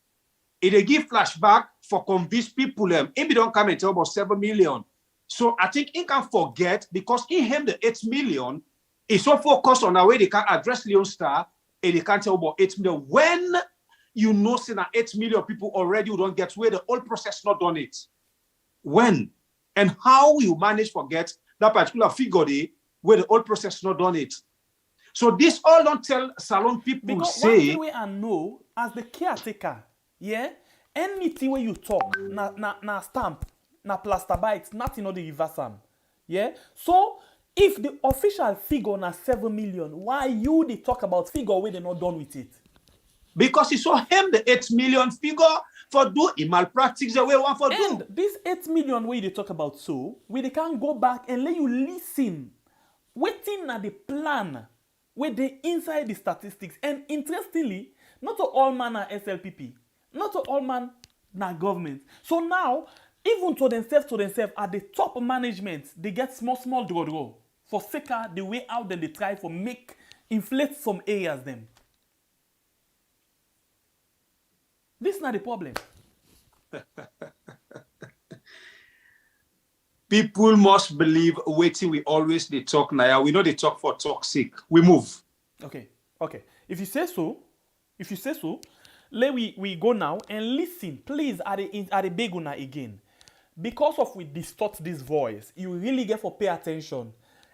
[SPEAKER 3] They give flashback for convince people them. If don't come and tell about 7 million. So I think he can forget because in him the 8 million is so focused on the way they can address Leon Star and they can't tell about 8 million. When you know say that 8 million people already don't get where the whole process not done it. When and how you manage forget that particular figure day where the whole process not done it. So this all don't tell salon people
[SPEAKER 1] because
[SPEAKER 3] say
[SPEAKER 1] one thing we I know as the caretaker, yeah, anything where you talk, na stamp, na plaster bites, nothing on the reverse am. Yeah? So if the official figure na 7 million, why you they talk about figure where they not done with it?
[SPEAKER 3] Because he saw him the 8 million figure for do a malpractice the way one for do.
[SPEAKER 1] And this 8 million where they talk about so, where they can go back and let you listen. Waiting at the plan where they inside the statistics. And interestingly, not all man are SLPP. Not all man na government. So now, even to themselves at the top management, they get small draw. For sake the way out then they try for inflate some areas them. This is not the problem.
[SPEAKER 3] People must believe waiting we always they talk now. We know they talk for toxic. We move.
[SPEAKER 1] Okay. If you say so, let we go now and listen, please, at the big one again. Because of we distort this voice, you really get for pay attention.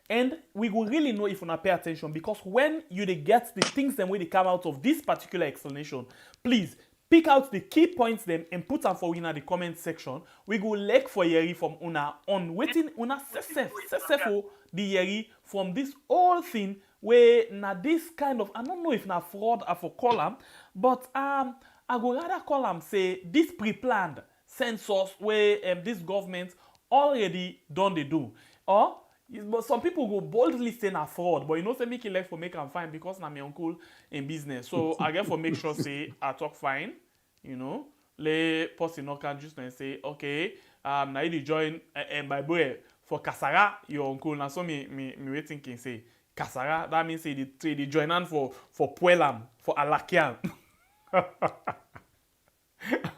[SPEAKER 1] And we will really know if you not pay attention because when you get the things and when they come out of this particular explanation, please pick out the key points them and put them for in the comment section. We go like for Yeri from una on waiting una sesefo the Yeri from this whole thing where na this kind of I don't know if na fraud or for column, but I go rather call them say this pre-planned census where this government already done they do. Or but some people go boldly say na fraud, but you know say make it like for make am fine because na my uncle in business. So I get for make sure say I talk fine, you know. Le person no can just say okay, now you join by boy for Kasara your uncle. Now so me waiting can say Kasara. That means say the join on for Puelam for Alakian.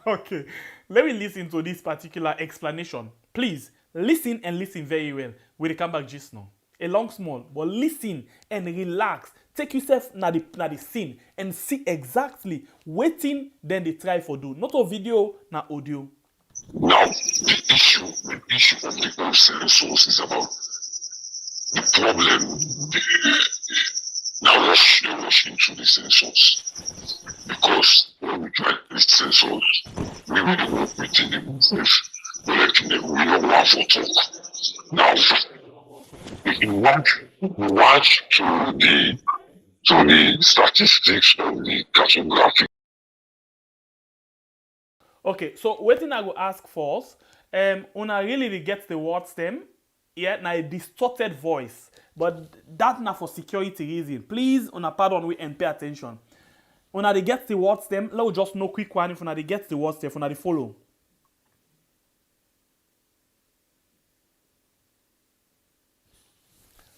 [SPEAKER 1] Okay, let me listen to this particular explanation, please. Listen and listen very well. We'll come back just now. A long small, but listen and relax. Take yourself na the scene and see exactly waiting then they try for do. Not a video, na audio.
[SPEAKER 10] Now, the issue of the census is about the problem. Now rush into the census because when we try this census, we will work within the movement. We don't want to talk. Now, we watch to the statistics of the cartographic.
[SPEAKER 1] Okay, so what thing I go ask first, una really get the words them, yeah, na a distorted voice, but that na for security reason. Please, una pardon we and pay attention. Una they get the words them, let's just know quick one if una they get the words them, una they follow.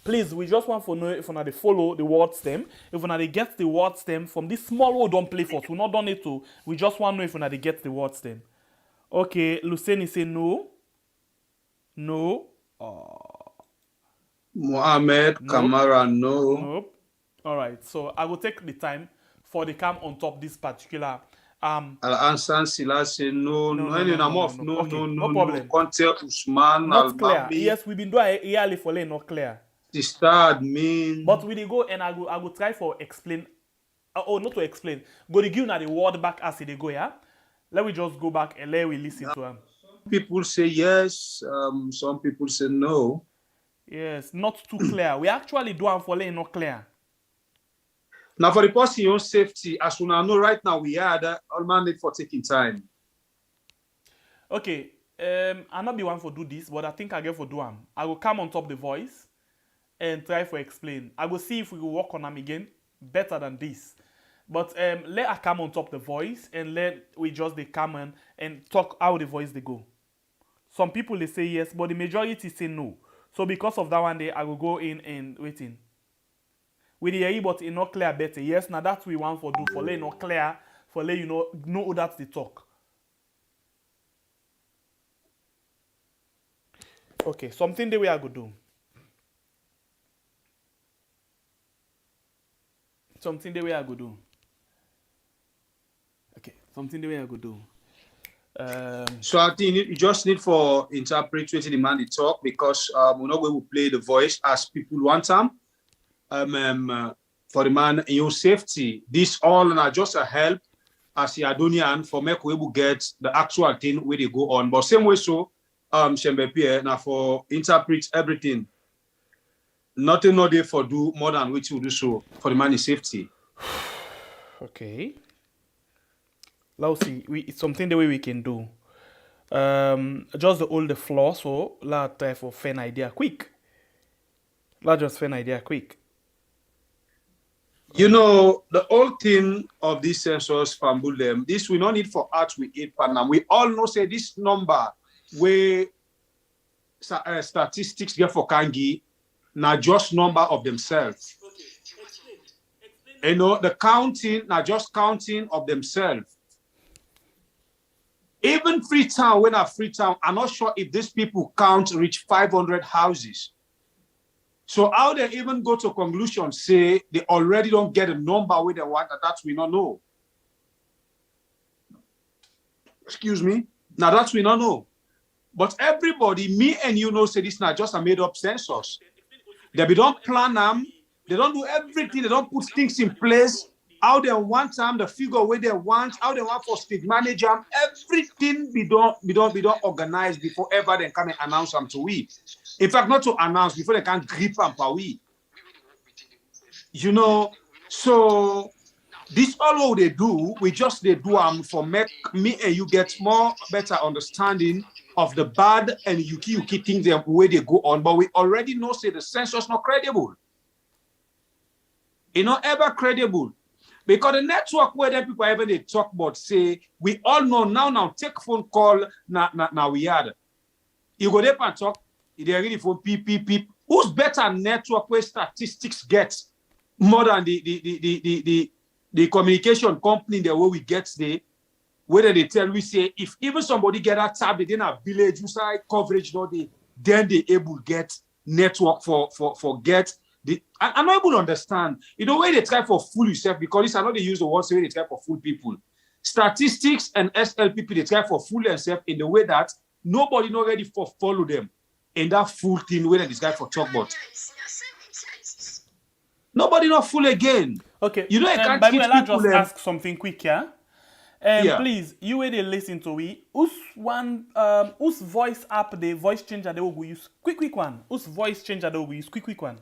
[SPEAKER 1] Please, we just want to know if they follow the word stem. If they get the word stem from this small word don't play for us. We're not done it too. We just want to know if they get the word stem. Okay, Luceni say no. No.
[SPEAKER 3] Mohammed, nope. Kamara, no.
[SPEAKER 1] Nope. Alright, so I will take the time for the cam on top this particular
[SPEAKER 3] Al-Ansan Silas no
[SPEAKER 1] problem.
[SPEAKER 3] Conte Usman
[SPEAKER 1] not clear. Yes, we've been doing really for lane, not clear.
[SPEAKER 3] The star admin.
[SPEAKER 1] But we dey go and I go try for explain. Not to explain. Go to give now the word back as they go, yeah? Let me just go back and let we listen to him.
[SPEAKER 3] Some people say yes, some people say no.
[SPEAKER 1] Yes, not too clear. We actually do am for not clear.
[SPEAKER 3] Now for the person own safety, as we know right now, we are all man need for taking time.
[SPEAKER 1] Okay, I not be one for do this, but I think I get for do am. I will come on top the voice and try for explain. I will see if we will work on them again better than this. But let I come on top the voice and let we just they come on and talk how the voice they go. Some people they say yes, but the majority say no. So because of that one day, I will go in and waiting. With the AI, but it not clear better. Yes, now that's we want for do for let not clear for let you know that's the talk. Okay, something the way I go do. Something the way I go do. Okay, something the way I go do.
[SPEAKER 3] So I think you just need for interpret what the man they talk because we're not going to play the voice as people want them. For the man in your safety, this all and just a help as the Adonian for make we will get the actual thing where they go on. But same way so Shembe Pierre now for interpret everything. Nothing not there for do more than which you do so for the man in safety.
[SPEAKER 1] Okay. Let's see. It's something the way we can do. Just the hold the floor so let's try for fan idea quick. Let's just fan idea quick.
[SPEAKER 3] You know, the whole thing of these census fumble them, this we don't need for arts we 8 Panam. We all know say this number where statistics get for Kangi, not just number of themselves.
[SPEAKER 1] Okay. Explain.
[SPEAKER 3] You know, the counting, not just counting of themselves. Even Freetown, when at Freetown, I'm not sure if these people count reach 500 houses. So how they even go to conclusion, say they already don't get a number where they want, that we don't know. Excuse me. Now that we don't know. But everybody, me and you know, say this is not just a made up census. They don't plan them, they don't do everything, they don't put things in place. How they want them, the figure where they want, how they want for state manager, everything be done organized before ever they come and announce them to we. In fact, not to announce before they can grip them per we. You know, so this all what they do, we just they do for make me and you get more better understanding of the bad and yuki things them where they go on. But we already know say the census not credible. It's not ever credible. Because the network where the people ever they talk about say, we all know now take phone call now we had. You go there and talk, they really phone peep. Who's better network where statistics get more than the communication company the way we get there, whether they tell we say if even somebody get a tab, they didn't have village side coverage, then they able get network for get. I'm not able to understand. You know, when they try for fool yourself, because it's not they use the words when they try for fool people. Statistics and SLPP, they try for fool themselves in the way that nobody not ready for follow them in that fool thing where this guy for talk about. Nobody not fool again.
[SPEAKER 1] Okay.
[SPEAKER 3] You know, I can't teach
[SPEAKER 1] I'll
[SPEAKER 3] people
[SPEAKER 1] just ask something quick, yeah?
[SPEAKER 3] Yeah.
[SPEAKER 1] Please, you where they listen to we, whose voice app the voice changer they will use? Quick one. Whose voice changer they will use? Quick one.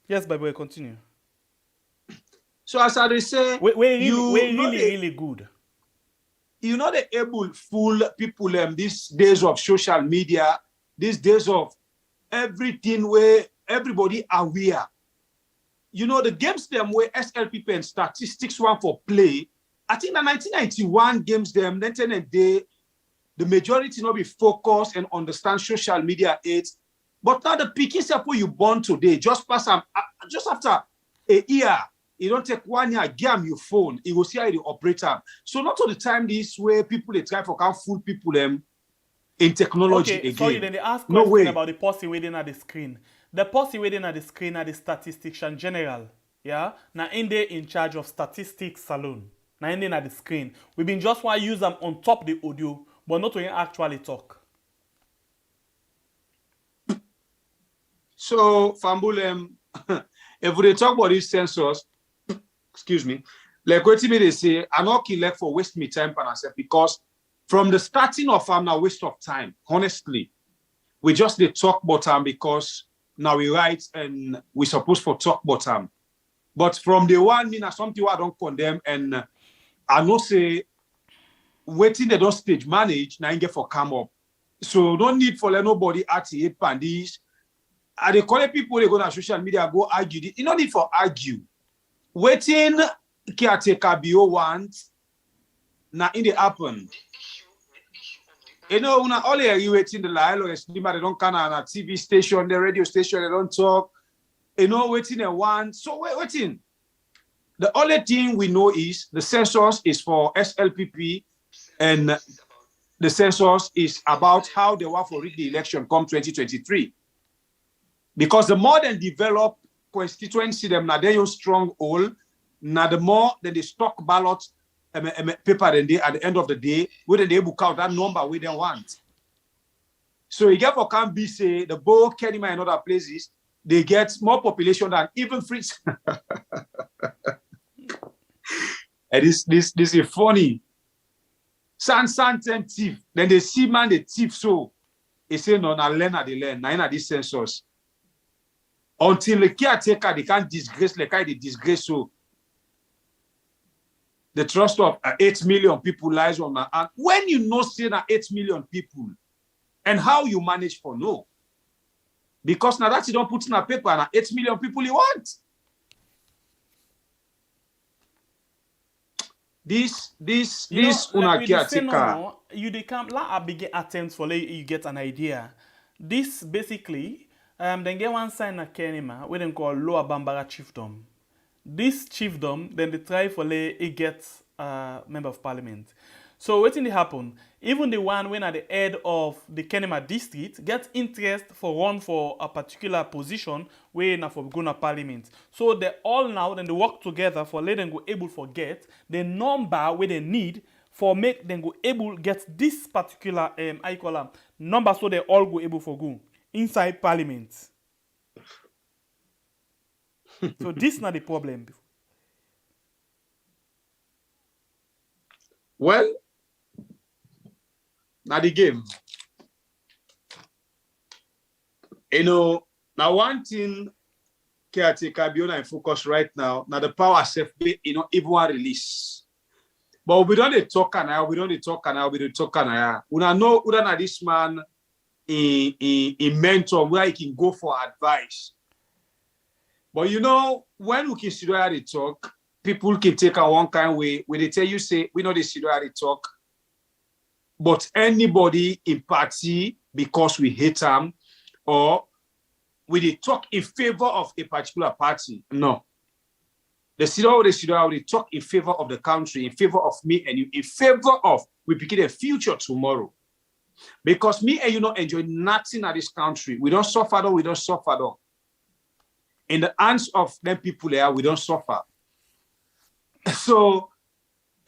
[SPEAKER 1] Yes, Bible, continue.
[SPEAKER 3] So as I say,
[SPEAKER 1] we're really good.
[SPEAKER 3] You know the able fool people these days of social media, these days of everything where everybody aware. You know the games them where SLPP and statistics want for play. I think the 1991 games them, then the majority not be focused and understand social media aids. But now the picking sample you born today, just after a year, you don't take 1 year, give your phone, you will see how you operate them. So not all the time this way people they try for can fool people in technology again.
[SPEAKER 1] Sorry, then they ask
[SPEAKER 3] no
[SPEAKER 1] question
[SPEAKER 3] way
[SPEAKER 1] about the person waiting at the screen. The person waiting at the screen are the statistician general. Yeah? Now in there in charge of statistics salon. Now in there at the screen. We've been just want to use them on top the audio, but not to actually talk.
[SPEAKER 3] So, Fambulem, if we talk about these census, excuse me, like what they say, I'm not killing for waste me time for myself because from the starting of I'm a waste of time, honestly. We just did talk bottom because now we write and we supposed for talk bottom. But from the one, me na something I don't condemn and I know say waiting they don't stage manage, now get for come up. So no need for let nobody at 8 pandis. And they call people they go on social media go argue. You no need for argue. Waiting caretaker BO want now in the happen. You know, when all you waiting the line or they don't come on a TV station, the radio station, they don't talk. You know, waiting and want. So waiting. The only thing we know is the census is for SLPP and the census is about how they want for rig the election come 2023. Because the more they develop constituency, them now they use stronghold, now the more that they stock ballot paper than they at the end of the day, whether they book out that number we don't want. So you get for can be say the Bo, Kenema and other places, they get more population than even free. And this is funny. San thief. Then they see man the thief so they say no na learn at the learn. Now in this census. Until the caretaker they can't disgrace like I they disgrace so. The trust of 8 million people lies on my hand. When you know say that 8 million people and how you manage for no. Because now that you don't put in a paper and 8 million people you want. This una caretaker.
[SPEAKER 1] You they come like a big attempts for you get an idea. This basically then get one sign at Kenema where they call Lower Bambara chiefdom. This chiefdom then they try for it get member of parliament. So what did happen? Even the one when at the head of the Kenema district get interest for run for a particular position where now for going to parliament. So they all now then they work together for let them go able for get the number where they need for make them go able get this particular I call them number so they all go able for go inside parliament. So this not the problem.
[SPEAKER 3] Well, now the game. You know, now one thing caretaker beyond and focus right now, now the power self, you know, even one release. But we don't talk now, we don't talk now, we don't talk now. We don't know who that this man a mentor where he can go for advice. But you know, when we can sit there and talk, people can take a one kind way where they tell you, say, we know they sit there and talk. But anybody in party, because we hate them, or we they talk in favor of a particular party. No. They talk in favor of the country, in favor of me and you, in favor of we begin a future tomorrow. Because me and you don't enjoy nothing at this country. We don't suffer though, we don't suffer though. In the hands of them people there, we don't suffer. So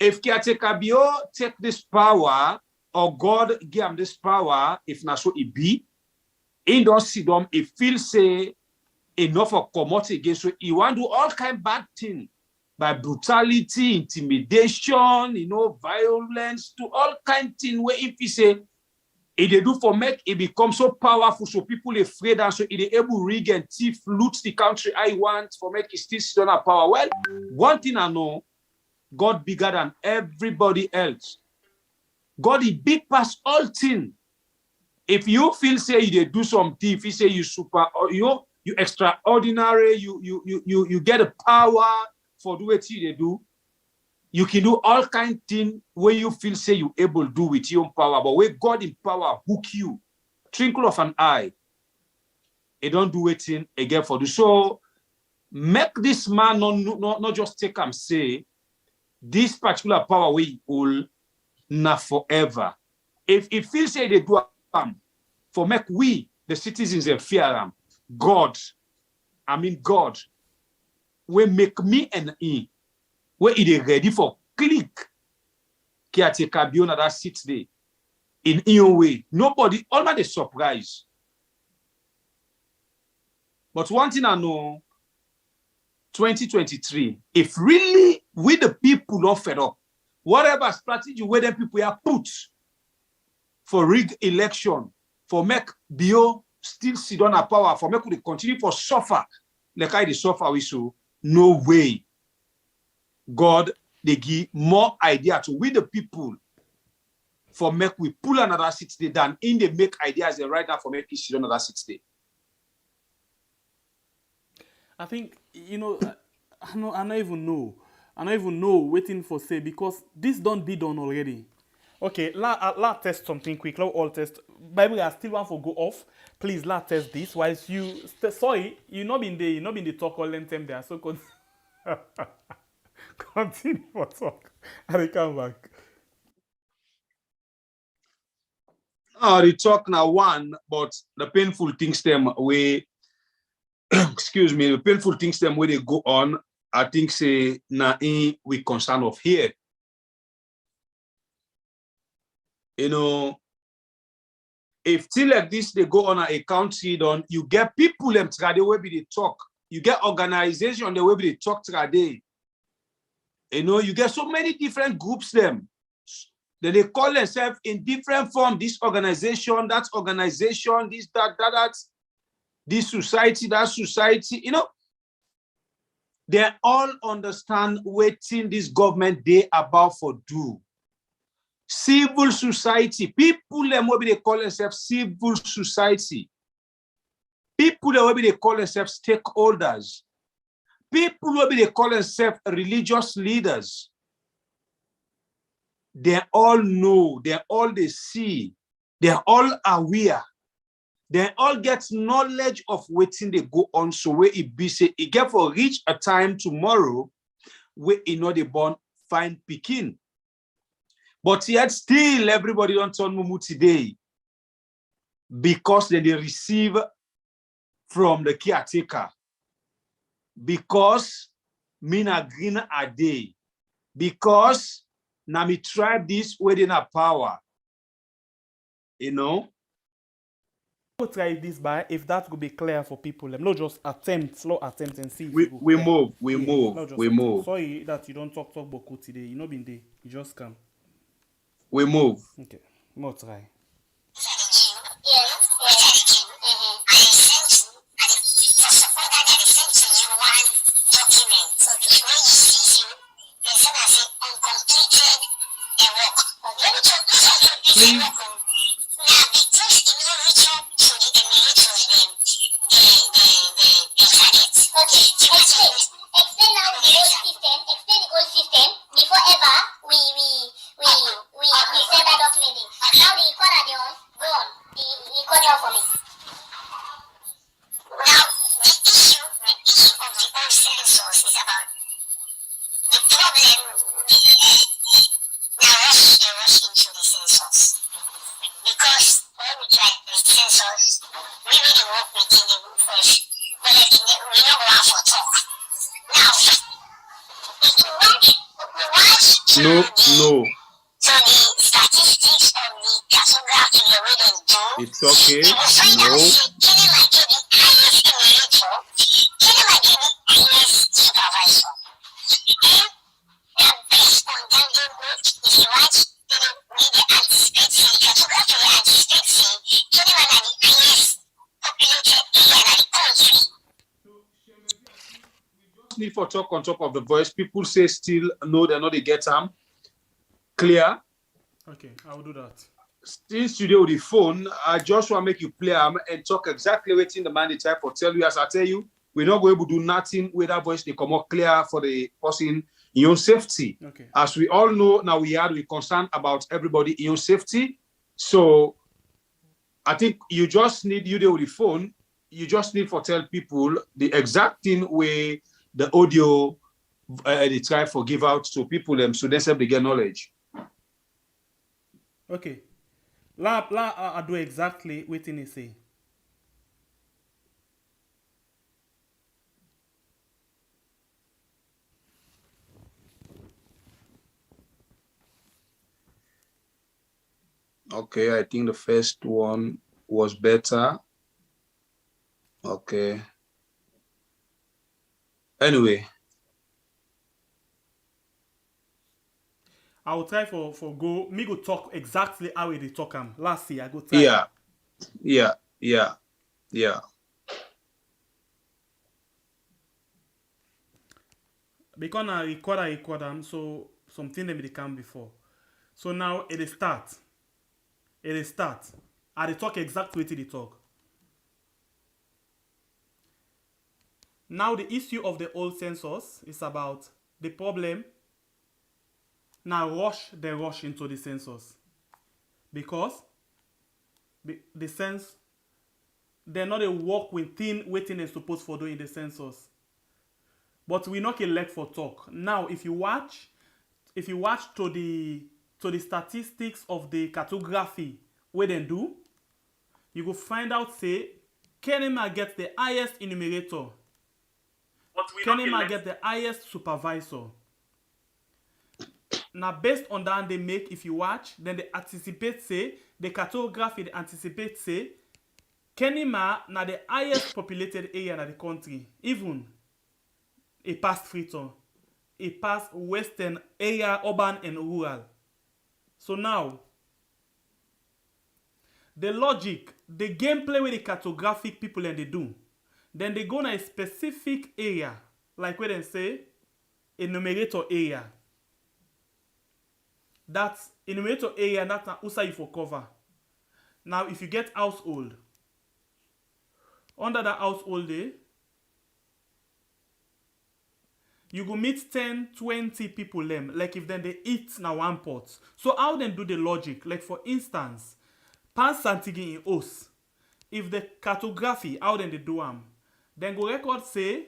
[SPEAKER 3] if caretaker bio take this power, or God give him this power, if not so it be, he don't see them, he feel say enough of commodity against, so he want to do all kind of bad things by brutality, intimidation, you know, violence, to all kind of things where if he say, if they do for make it become so powerful, so people afraid and so it able to rig and thief, loot the country I want for make it still sit on power. Well, one thing I know, God bigger than everybody else. God is big past all things. If you feel say you do something, if you say you super, you extraordinary, you get a power for do what you do, you can do all kind of things where you feel say you able to do with your own power, but where God in power hook you, twinkle of an eye, he don't do it again for you. So make this man not just take and say this particular power we hold not forever. If it feels say they do for make we the citizens and fear them, God will make me and he where it is ready for click caretaker beyond that seat there in your way. Nobody, all the surprise. But one thing I know, 2023, if really we the people not fed up, whatever strategy where the people are put for rig election, for make Bio still sit on a power, for make we continue for suffer, like I suffer we so, no way. God, they give more idea to we the people for make we pull another 6 days than in they make ideas right now for make it sit on another 6 days.
[SPEAKER 1] I think, you know, I don't even know waiting for say, because this don't be done already. Okay, la test something quick. Let all test. Bible, I still want to go off. Please, la test this. Whilst you, sorry, you not been the talk all them time there. So continue for talk. And I come back.
[SPEAKER 3] The talk now one, but the painful things them way. Excuse me, the painful things them where they go on. I think say na we concern of here. You know, if things like this they go on a country, done, you get people them try the way they talk. You get organization the way they talk today. You know, you get so many different groups them. That they call themselves in different form. This organization, that organization, this, that, this society, that society. You know, they all understand waiting this government they about for do. Civil society, people them what they call themselves civil society. People them what they call themselves stakeholders. People what they call themselves religious leaders. They all know, they all they see, they're all aware. They all get knowledge of waiting they go on. So where it be say it get for reach a time tomorrow where you know they born fine picking. But yet still everybody don't turn mumu today because they receive from the caretaker. Because me na green a day. Because na me tribe this where they na power. You know?
[SPEAKER 1] We'll try this by if that could be clear for people. Not just slow attempt and see.
[SPEAKER 3] We move.
[SPEAKER 1] Sorry that you don't talk Boku today. You know been there. You just come.
[SPEAKER 3] We move.
[SPEAKER 1] Okay. More try.
[SPEAKER 3] Please. No. So the statistics of the cartography the way they do. It's okay. No. Kenema give the highest emulator. Kenema give the highest supervisor. And based on that group is what we the anticipate say cartography we anticipate say Kenema na the highest populated area in the country. Need for talk on top of the voice. People say still no, they're not they get them. Clear?
[SPEAKER 1] Okay, I will do that.
[SPEAKER 3] Still studio with the phone, I just want to make you play and talk exactly what in the man the type for tell you. As I tell you, we're not going to do nothing with that voice. They come out clear for the person in your safety.
[SPEAKER 1] Okay.
[SPEAKER 3] As we all know, now we're concerned about everybody in your safety. So I think you just need you there with the phone. You just need for tell people the exact thing where the audio they try for give out to people them so they say they get knowledge.
[SPEAKER 1] Okay. I do exactly what he say.
[SPEAKER 3] Okay, I think the first one was better. Okay. Anyway.
[SPEAKER 1] I will try for go. Me go talk exactly how they talk am. Last year I go try.
[SPEAKER 3] Yeah.
[SPEAKER 1] Because I record them, so something they come before. So now it is start. I dey talk exactly what they talk. Now the issue of the old census is about the problem. Now rush into the census. Because the sense they're not a work within waiting they're supposed for doing the census. But we not elect for talk. Now if you watch to the statistics of the cartography where they do, you go find out say Kenema gets the highest enumerator. But Kenema gets the highest supervisor. Now based on that they make, if you watch, then they anticipate say, the cartography they anticipate say, Kenema na the highest populated area in the country. Even it past Freetown. It past western area, urban and rural. So now, the logic, the gameplay with the cartographic people and they do, then they go to a specific area, like where they say, enumerator area. That's enumerator area, that's also you for cover. Now, if you get household, under that household there, you go meet 10, 20 people them, like if then they eat now one pot. So how then do the logic? Like for instance, pass Santigui in Os. If the cartography, how then they do them? Then go record say,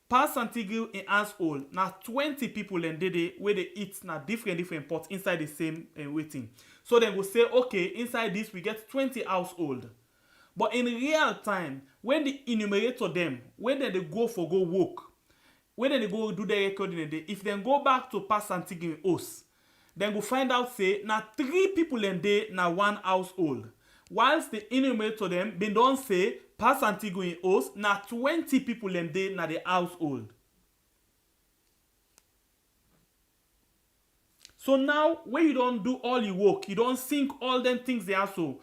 [SPEAKER 1] pass Santigui in household. Now 20 people then they where they eat now different pots inside the same waiting. So then go say, okay, inside this we get 20 household. But in real time, when the enumerator them, when they go work, when they go do the recording in the day, if they go back to pass Santigui Os, then go find out say now 3 people in day now one household. Whilst the enumerator them, they don't say pass Santigui Os now 20 people in day now the household. So now when you don't do all your work, you don't think all them things they are so.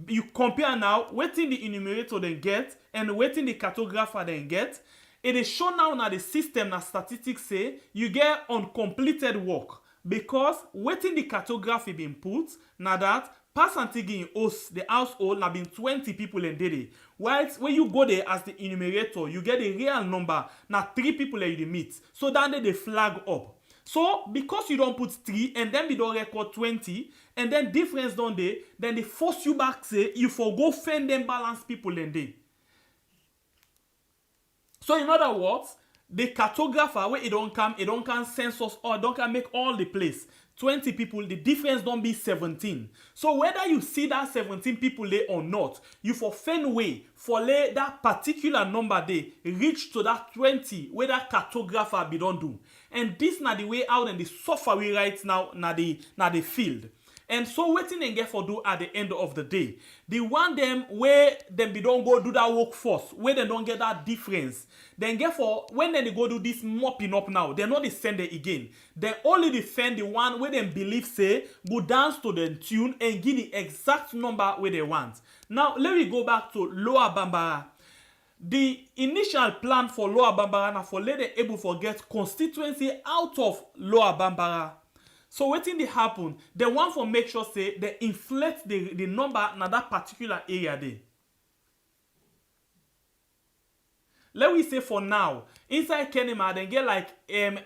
[SPEAKER 1] You compare now waiting the enumerator then get and waiting the cartographer then get. It is shown now the system na statistics say you get uncompleted work because waiting the cartography been put now that pass Antigui in Os the household na been 20 people in day. Whilst when you go there as the enumerator you get a real number na 3 people that you meet. So then they flag up. So, because you don't put 3 and then we don't record 20 and then difference don't they, then they force you back say you forgo find them balance people in day. So in other words, the cartographer where it don't come census or don't can make all the place. 20 people, the difference don't be 17. So whether you see that 17 people there or not, you for find way for lay that particular number they reach to that 20 where that cartographer be don't do. And this na the way out and the software we right now na the field. And so waiting and get for do at the end of the day. The one them where them be don't go do that work first, where they don't get that difference. Then get for when they go do this mopping up now, they're not the send it again. They only defend the one where them believe say go dance to the tune and give the exact number where they want. Now let me go back to Lower Bambara. The initial plan for Lower Bambara na for let them able to get constituency out of Lower Bambara. So wetin dey happen, they want to make sure say they inflate the number na that particular area there. Let we say for now, inside Kenema, they get like 8,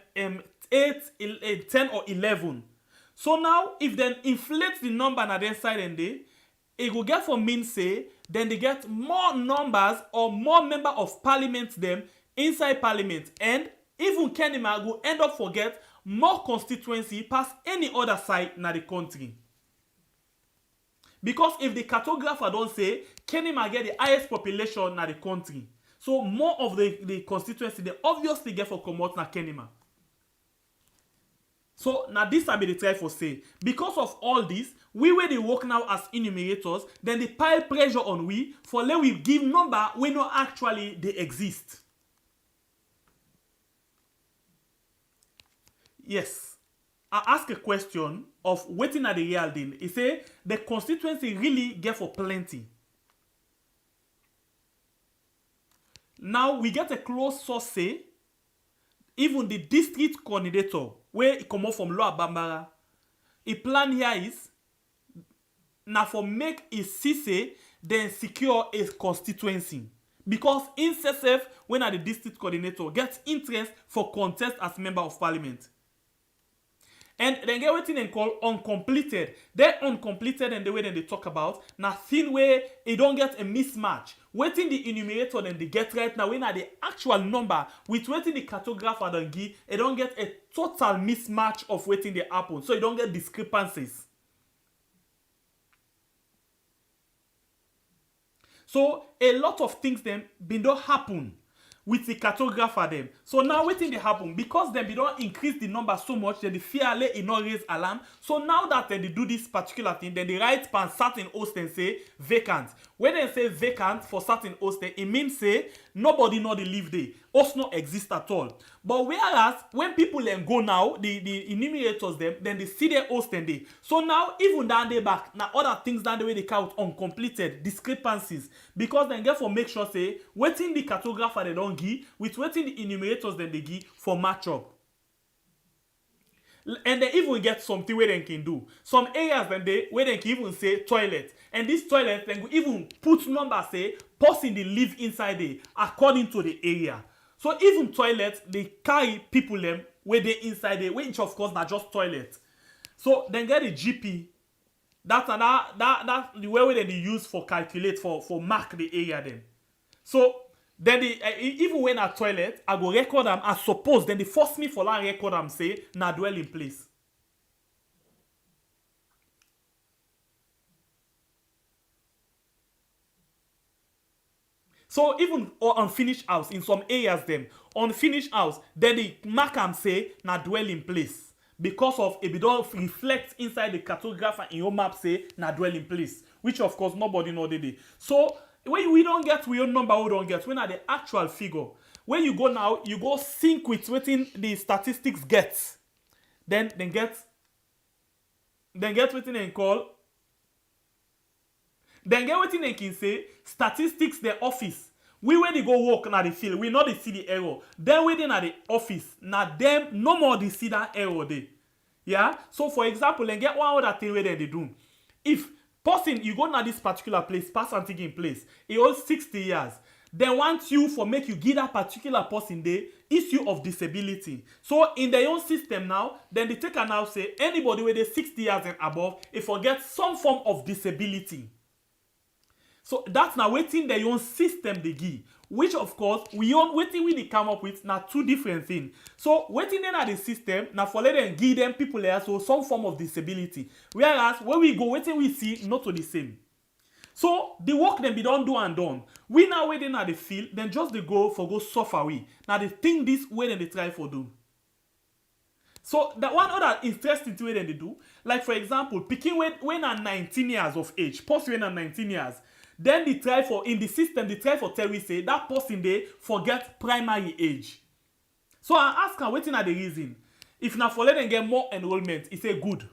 [SPEAKER 1] 10 or 11. So now, if they inflate the number na the side and day, it will get for mean say, then they get more numbers or more member of parliament them inside parliament. And even Kenema will end up forget more constituency past any other side na the country. Because if the cartographer don't say Kenema get the highest population na the country, so more of the constituency they obviously get for come out na Kenema. So now this I be the try for say. Because of all this, we where they work now as enumerators, then they pile pressure on we for let we give number we know actually they exist. yes, I ask a question of waiting at the real thing. He say the constituency really get for plenty. Now we get a close source say, even the district coordinator, where he come out from Lower Bambara, he plan here is now for make a CC then secure a constituency. Because in CSF, when the district coordinator gets interest for contest as member of parliament. And then get waiting and call uncompleted. They're uncompleted and the way that they talk about. Now thin way it don't get a mismatch. Waiting the enumerator then they get right now when the actual number with waiting the cartographer then give, it don't get a total mismatch of waiting the happen. So you don't get discrepancies. So a lot of things then been don't happen with the cartographer them. So now waiting they happen because then we don't increase the number so much that the fear it not raise alarm. So now that they do this particular thing, then they write pan certain host and say vacant. When they say vacant for certain host, it means say nobody know they live there. Host not exist at all. But whereas when people then go now, the enumerators them, then they see their host and they. So now even down the back, now other things down the way they count uncompleted discrepancies. Because then get for make sure say waiting the cartographer they don't give with waiting the enumerators then they give for match up. And they even get something where they can do. Some areas then where they can even say toilet. And this toilet then go even put number say person they live inside there according to the area. So even toilet they carry people them where they inside there, which of course not just toilet. So then get a GP. That's the way they use for calculate for mark the area then. So then even when at toilet, I go record them. I suppose then they force me for that record them say na dwell in place. So even unfinished house in some areas them unfinished house then they mark them say na dwell in place because of if it don't reflect inside the cartographer in your map say na dwell in place, which of course nobody know they. So when we don't get we own number, we don't get when are the actual figure. When you go now, you go sync with within the statistics gets. Then get within and call. Then get within and can say statistics the office. We when they go work na the field, we know they see the error. Then within at the office, now them no more they see that error there. Yeah. So for example, then get one other thing where they do. If person, you go na this particular place, pass and take in place. It holds 60 years. They want you for make you give that particular person the issue of disability. So in their own system now, then they take and now say anybody with 60 years and above, it forget some form of disability. So that's now waiting their own system they give. Which of course we own waiting we come up with now two different things. So waiting in at the system now for let them give them people there so some form of disability. Whereas when we go waiting we see not to the same. So the work then be done and done. We now waiting at the field then just they go suffer we. Now they think this way then they try for do. So that one other interesting way then they do, like for example, picking when are 19 years of age, post when are 19 years. Then they try for, in the system, they try for tell we say, that person they forget primary age. So I ask her, waiting at the reason. If now for let them get more enrollment, it's a good.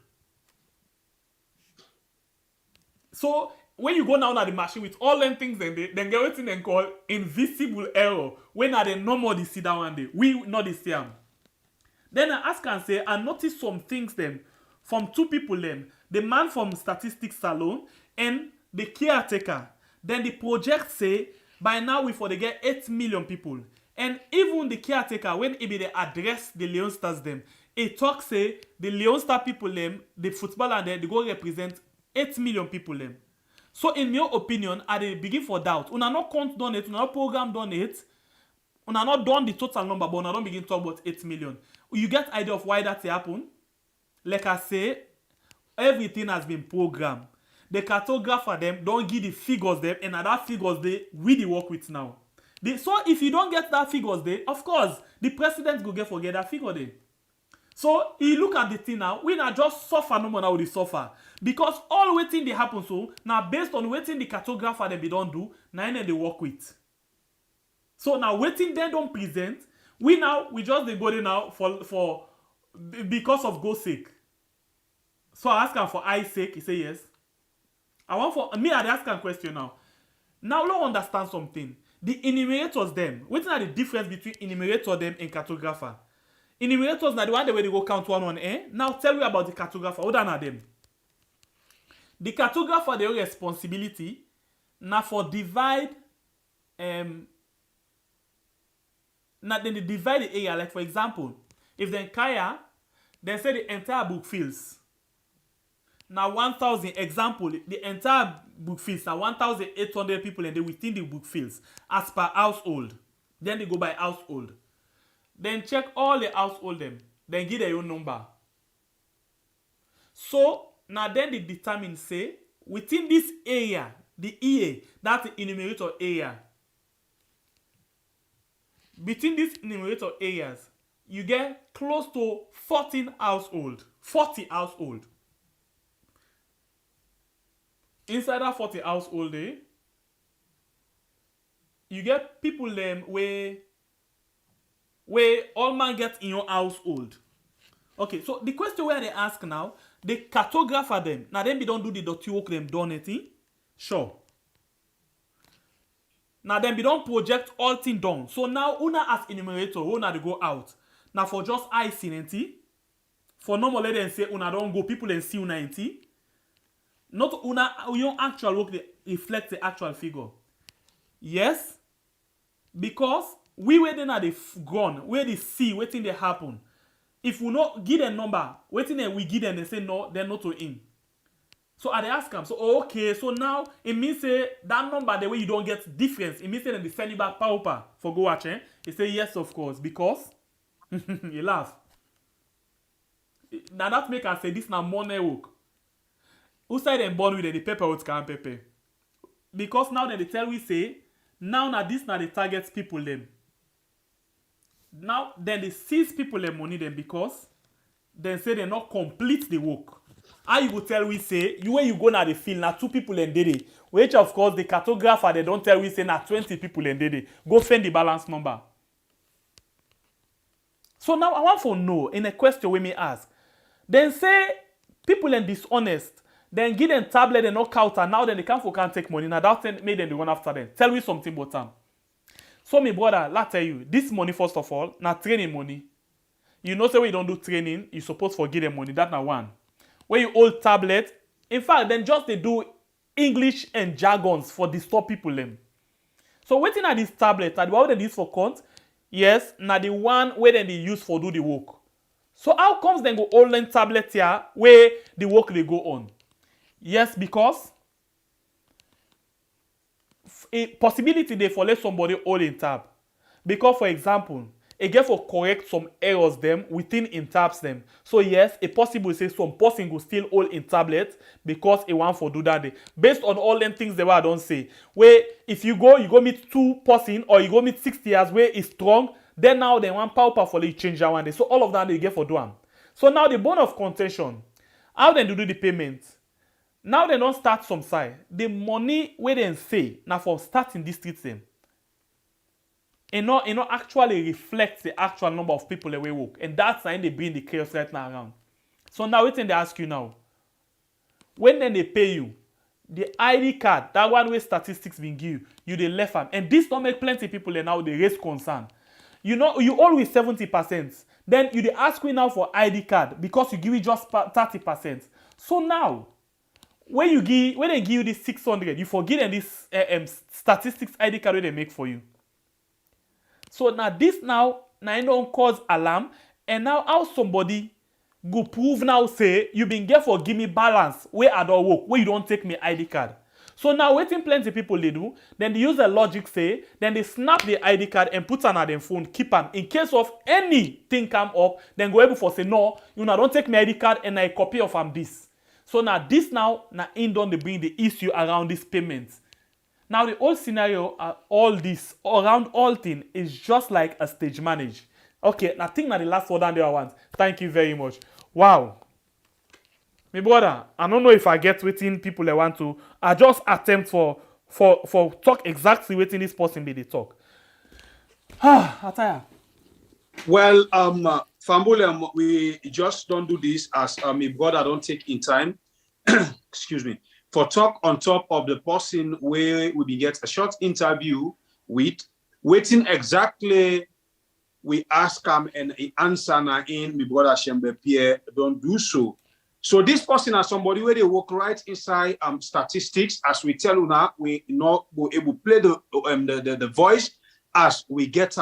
[SPEAKER 1] So when you go now at the machine with all them things, then get waiting and call invisible error. When are they no more they see that one day? We not the same. Then I ask and say, I noticed some things then from two people then. The man from statistics salon and the caretaker. Then the project say, by now we for they get 8 million people. And even the caretaker, when it be they address the Leon Stars them, it talk say, the Leon Star people them, the footballer there, they go represent 8 million people them. So in my opinion, I dey begin for doubt. Una not count done it, una not program done it, una not done the total number, but una don't begin talk about 8 million. You get idea of why that happen? Like I say, everything has been programmed. The cartographer them don't give the figures them, and that figures they really work with now. So if you don't get that figures there, of course, the president go forget that figure there. So you look at the thing now, we not just suffer no more now we suffer. Because all waiting they happen so, now based on waiting the cartographer them they don't do, now they work with. So now waiting they don't present, we just they go there now for Because of God's sake. So I ask him for I's sake, he say yes. I want for me, I ask him a question now. Now, let's understand something. The enumerators them, what is the difference between enumerator them and cartographer? Enumerators now the one the way they go count one, eh? Now tell me about the cartographer. What are them? The cartographer their responsibility now for divide now then they divide the area. Like for example, if then Kaya, then say the entire book fills. Now 1,000 example, the entire book fills. Now 1,800 people and they within the book fills as per household. Then they go by household. Then check all the household them. Then give their own number. So now then they determine say within this area, the EA, that's the enumerator area. Between these enumerator areas, you get close to 40 household. Inside that 40 household, you get people them where all man get in your household. Okay, so the question where they ask now, the cartographer them. Now them they don't do the dirty work them done it. Sure. Now then we don't project all thing done. So now una as enumerator, una they go out. Now for just I see for normal let them say una don't go, people then see una enti. Not una your actual work they reflect the actual figure. Yes, because we waiting at the gone, where they see waiting they happen. If we not give them number, waiting then we give them, they say no, they're not to in. So I ask them, so okay, so now it means say that number the way you don't get difference. It means say they send you back power for go watch, eh? He say yes, of course, because you laugh. Now that make us say this now money work. Who said them born with the paper with can paper? Because now then they tell we say now this now the target people them. Now then they seize people them money them because then say they not complete the work. How you go tell we say you when you go now the field now 2 people and did it, which of course the cartographer they don't tell we say now 20 people and did it. Go find the balance number. So now I want to know in a question we may ask. Then say people and dishonest, then give them tablet and no counter. Now then they can't take money. Now that made them they run after them. Tell me something about them. So my brother, let tell you, this money first of all, now training money. You know say when you don't do training, you supposed to give them money. That now one. When you hold tablet, in fact, then just they do English and jargons for disturb people them. So waiting at this tablet, at the one they use for count, yes, now the one where then they use for do the work. So how comes then go online tablet here where the work they go on? Yes, because a possibility they for let somebody hold in tab. Because for example, again for correct some errors them within in tabs them. So yes, a possible say some person will still hold in tablet because it want for do that day. Based on all them things they were I don't say. Where if you go meet 2 person or you go meet 60 years where it's strong, then now they want power for you change that one day. So all of that they get for do them. So now the bone of contention, how then do the payment? Now they don't start some side. The money where they say now for starting this street them. It not actually reflects the actual number of people that we work. And that's why they bring the chaos right now around. So now what they ask you now? When then they pay you, the ID card, that one way statistics being give you they left them. And this don't make plenty people now they raise concern. You know, you always 70%. Then you they ask me now for ID card because you give it just 30%. So now, when they give you this 600, you forget and this statistics ID card they make for you. So now this now it don't cause alarm. And now how somebody go prove now say you been get for give me balance where I don't work, where you don't take me ID card. So now waiting plenty people they do, then they use the logic say, then they snap the ID card and put on their phone, keep them. In case of anything come up, then go able for say no, you now don't take my ID card and I copy of this. So now this now in don't they bring the issue around this payment. Now the whole scenario, all this, around all thing is just like a stage manage. Okay, I think that the last one down there I want. Thank you very much. Wow. My brother, I don't know if I get waiting people I want to. I just attempt for talk exactly waiting this person be the talk. Ataya.
[SPEAKER 3] Well, Fambul, we just don't do this as my brother don't take in time. Excuse me. For talk on top of the person where we be get a short interview with, waiting exactly we ask him and he answer na in my brother Shembe Pierre don't do so. So this person is somebody where they work right inside statistics. As we tell you now, we not go able to play the voice as we get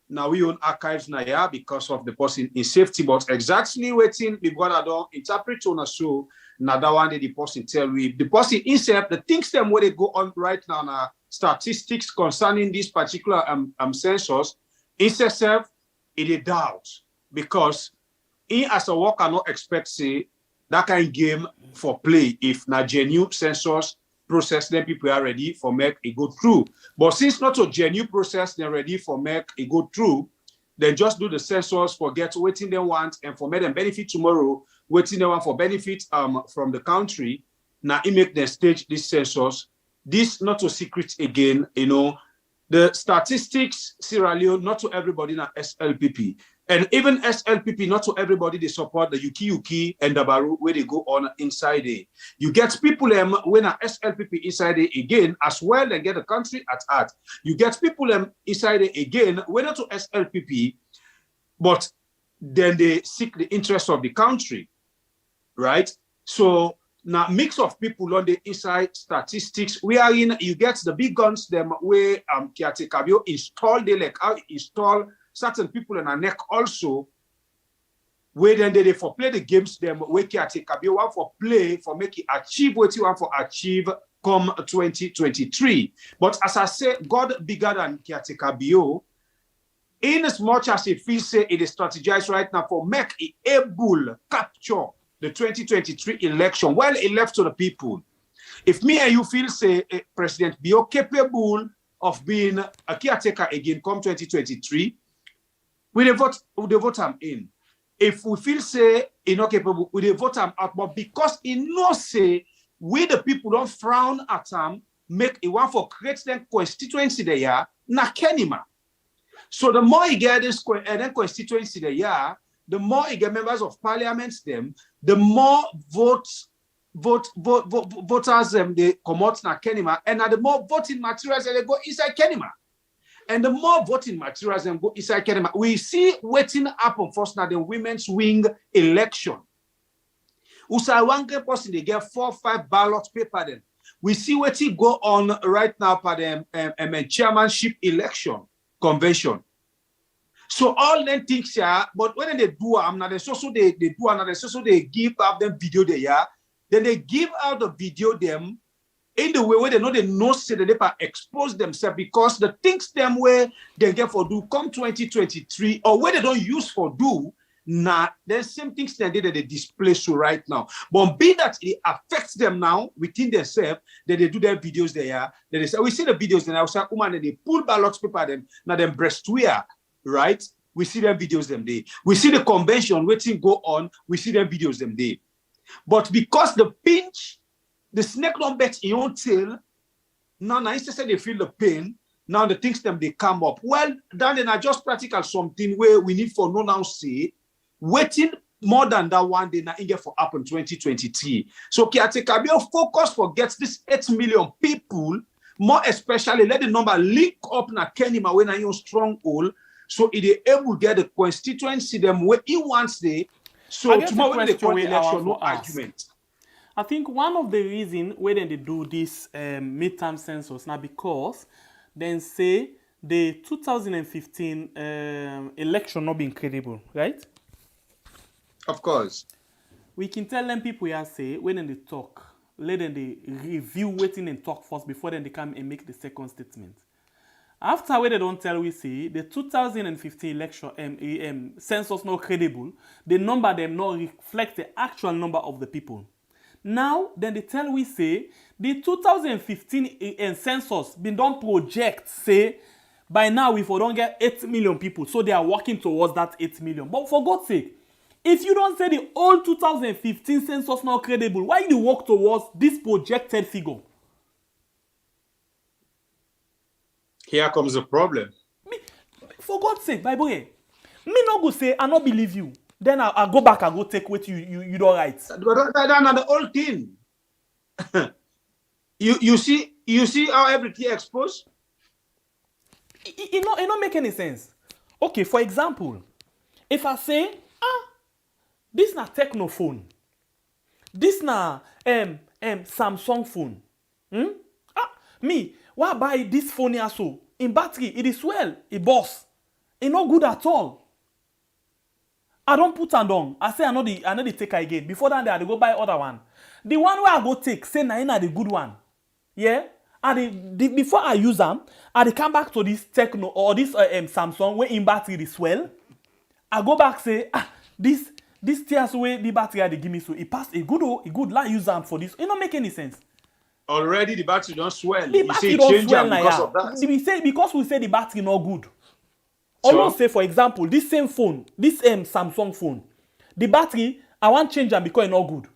[SPEAKER 3] now we own archives now, yeah, because of the person in safety, but exactly waiting the brother don't interpret on us so now that one day the person tell we the person himself the things them where they go on right now statistics concerning this particular census itself it is doubt because he as a worker not expect say that kind of game for play if na genuine census process then people are ready for make it go through. But since not a genuine process they're ready for make it go through, then just do the census for get waiting they want and for make them benefit tomorrow, waiting they want for benefit from the country. Now it make them stage this census. This not a secret again, you know. The statistics Sierra Leone, not to everybody na SLPP. And even SLPP, not to everybody, they support the Yuki and the Baru where they go on inside it. You get people when a SLPP inside it again, as well and get the country at heart. You get people inside it again, whether to SLPP, but then they seek the interest of the country, right? So now mix of people on the inside statistics, we are in, you get the big guns, them where Kiate Kabio install, they like how install certain people in our neck also, where then they for play the games them where Kiate Kabio want for play for make it achieve what you want for achieve come 2023. But as I say, God bigger than Kiate Kabio, in as much as it feels say it is strategized right now for make it able capture the 2023 election, well, it left to the people. If me and you feel say President Bio capable of being a caretaker again come 2023, we vote him in. If we feel say he's not capable, we vote him out. But because he knows say we the people don't frown at him, make it one for create them constituency there, na Kenema. So the more he get this constituency there, the more you get members of parliament them, the more voters they come out na Kenema, and the more voting materials they go inside Kenema. And the more voting materials them go inside Kenema. We see waiting happen first now the women's wing election. Usa one person they get 4 or 5 ballot paper then. We see waiting go on right now for them chairmanship election convention. So all them things here, but when they do they do another so they give out them video there, then they give out the video them in the way where they know say that they expose themselves because the things them where they get for do come 2023 or where they don't use for do there's same things that they display so right now. But be that it affects them now within themselves, that they do their videos there. Then they say we see the videos then I say woman they pull ballot paper them now them breast wear. Right? We see them videos them day. We see the convention waiting go on. We see them videos them day. But because the pinch, the snake don't bet in your tail, now instead they feel the pain, now the things them they come up. Well, then I just practical something where we need for no now say, waiting more than that one day now get for happen 2023. So Kiatekabio focus for gets this 8 million people, more especially let the number link up na Kenema when I use stronghold. So it is able to get the constituency them where he wants they. So tomorrow when they call the election, no argument.
[SPEAKER 1] I think one of the reasons why they do this midterm census now because then say the 2015 election not be incredible, right?
[SPEAKER 3] Of course.
[SPEAKER 1] We can tell them people here say when they talk, let them they review waiting and talk first before then they come and make the second statement. After where they don't tell we see the 2015 election census not credible, the number them not reflect the actual number of the people. Now then they tell we say the 2015 census been done project say by now we for don't get 8 million people, so they are working towards that 8 million. But for God's sake, if you don't say the old 2015 census not credible, why you work towards this projected figure?
[SPEAKER 3] Here comes the problem.
[SPEAKER 1] For God's sake, Bible, Me no go say I not believe you. Then I go back and go take what you don't write.
[SPEAKER 3] But that's the whole thing. you see how everything exposed?
[SPEAKER 1] It not make any sense. Okay, for example, if I say, this na Techno phone, this na Samsung phone. Me, why buy this phone here so? In battery, it is well, it burst. It not good at all. I don't put am down. I say I know the take again. Before that, I go buy other one. The one where I go take, say na the good one. Yeah? And before I use them, I come back to this Techno or this Samsung where in battery is well. I go back say, this tears away the battery they give me so it pass a good like use them for this. It don't make any sense.
[SPEAKER 3] Already the battery don't swell.
[SPEAKER 1] The
[SPEAKER 3] you
[SPEAKER 1] battery
[SPEAKER 3] say
[SPEAKER 1] don't
[SPEAKER 3] change
[SPEAKER 1] swell
[SPEAKER 3] am because of that.
[SPEAKER 1] Because we say the battery not good.
[SPEAKER 3] Sure.
[SPEAKER 1] Almost say for example, this same phone, this Samsung phone, the battery I want change them because it not good.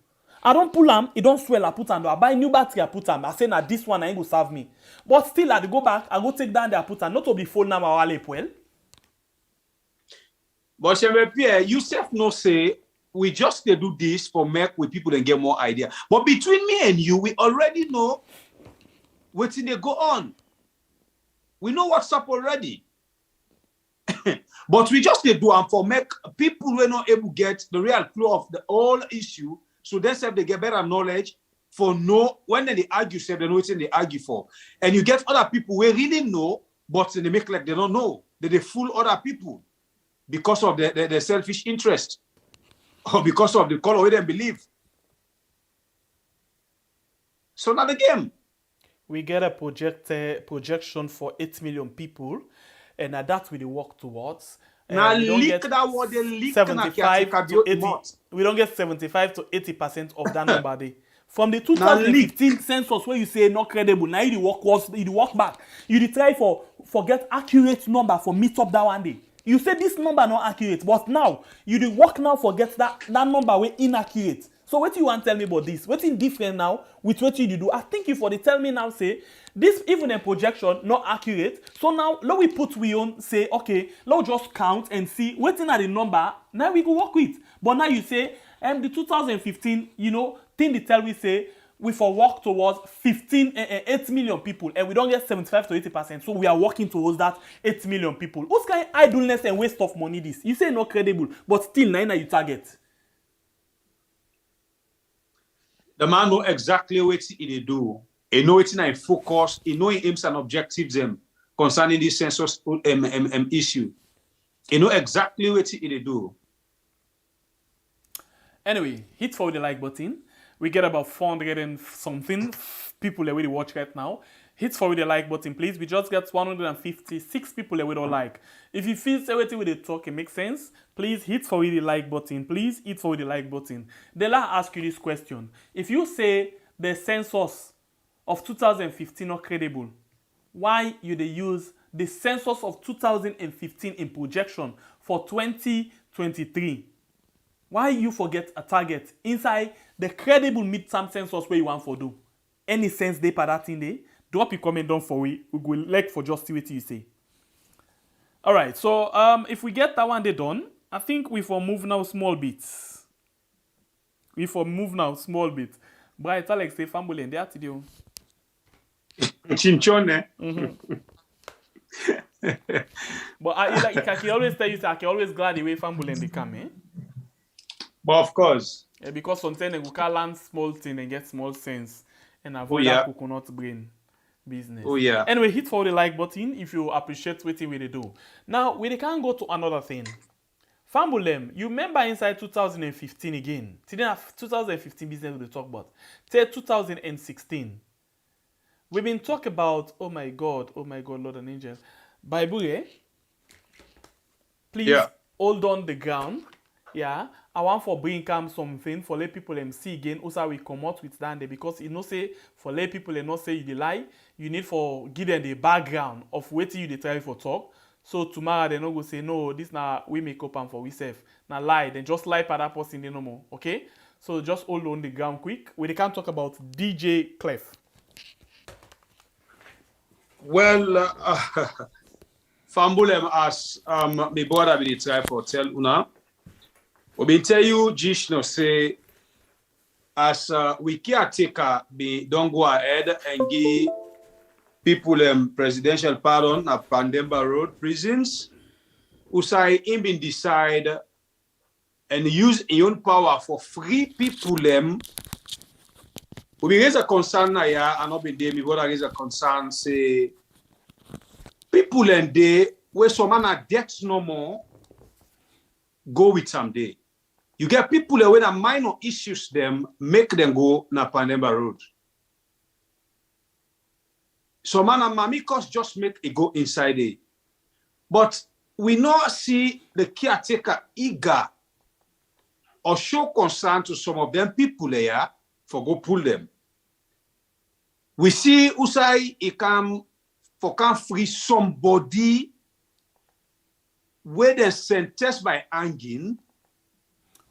[SPEAKER 1] I don't pull them, it don't swell, I put them. I buy new battery, I put them. I say now this one ain't go serve me. But still, I go back, I go take down there, I put them. Not to be phone number or well.
[SPEAKER 3] But Pierre, you self no say we just they do this for make with people and get more idea. But between me and you, we already know what's in they go on. We know what's up already. But we just they do and for make people who are not able to get the real clue of the whole issue. So then say they get better knowledge for when they argue, say they know what they argue for. And you get other people who really know, but they make like they don't know. They fool other people because of their selfish interest or because of the color where they believe. So now the game.
[SPEAKER 1] We get a projection for 8 million people, and that's what they work towards.
[SPEAKER 3] Now leak that what they leak
[SPEAKER 1] 75 to 80. We don't get 75 to 80% of that number there. From the 2015 census where you say not credible, now you walk back. You try for get accurate number for meet up that one day. You say this number not accurate, but now you work now for get that number way inaccurate. So what you want to tell me about this? What's different now with what you do? I think you for the tell me now say this even a projection not accurate. So now let we put we on say okay, let's just count and see what's in the number. Now we go work with. But now you say the 2015 thing they tell we say we for work towards 8 million people and we don't get 75 to 80%. So we are working towards that 8 million people. What's kind of idleness and waste of money this? You say not credible, but still now you target.
[SPEAKER 3] The man know exactly what he do. He know it's in focus. He know he aims and objectives concerning this census issue. He know exactly what he do.
[SPEAKER 1] Anyway, hit for the like button. We get about 400 and something people that we watch right now. Hit for the like button, please. We just get 156 people that we don't like. If you feel everything with the talk, it makes sense. Please hit for the like button. Please hit for the like button. Then I'll ask you this question. If you say the census of 2015 not credible, why you they use the census of 2015 in projection for 2023? Why you forget a target inside the credible midterm census where you want for do? Any sense they per that thing there? Drop your comment down for we go like for just see what you say. All right, so if we get that one day done, I think we for move now small bits. Bright Alex say family and they are to do.
[SPEAKER 3] Chinchone.
[SPEAKER 1] But I can always tell you I can always glad the way family and they come, eh?
[SPEAKER 3] But of course.
[SPEAKER 1] Yeah, because sometimes we can learn small thing and get small sense and avoid that coconut brain business.
[SPEAKER 3] Oh yeah.
[SPEAKER 1] Anyway, hit for the like button if you appreciate what we do. Now, we can go to another thing. Fambulem, you remember inside 2015 again. Today, 2015 business we talk about. Till 2016. We've been talking about, oh my God, Lord and angels. Bible, eh? Please hold on the ground. Yeah. I want for bring come something for let people see again. Also, we come out with that because you know say for let people and not say you lie. You need for give them the background of what you they try for talk. So tomorrow they not go say no. This now we make up and for we self. Now lie. Then just lie for that person no more. Okay. So just hold on the ground quick. We can talk about DJ Clef.
[SPEAKER 3] Well, Fambulem as my brother be try for tell una. We been tell you Jishno say as we caretaker be don't go ahead and give people presidential pardon at Pandemba Road prisons. Usai him been decide and use his own power for free people we raise a concern now here and not be there. Me brother raise a concern say people and they where some man are debt no more go with some day. You get people that when a minor issues them make them go na Pandemba Road. So man and mamikos just make it go inside it. But we not see the caretaker eager or show concern to some of them people there for go pull them. We see Usai he can free somebody where they sentenced by hanging.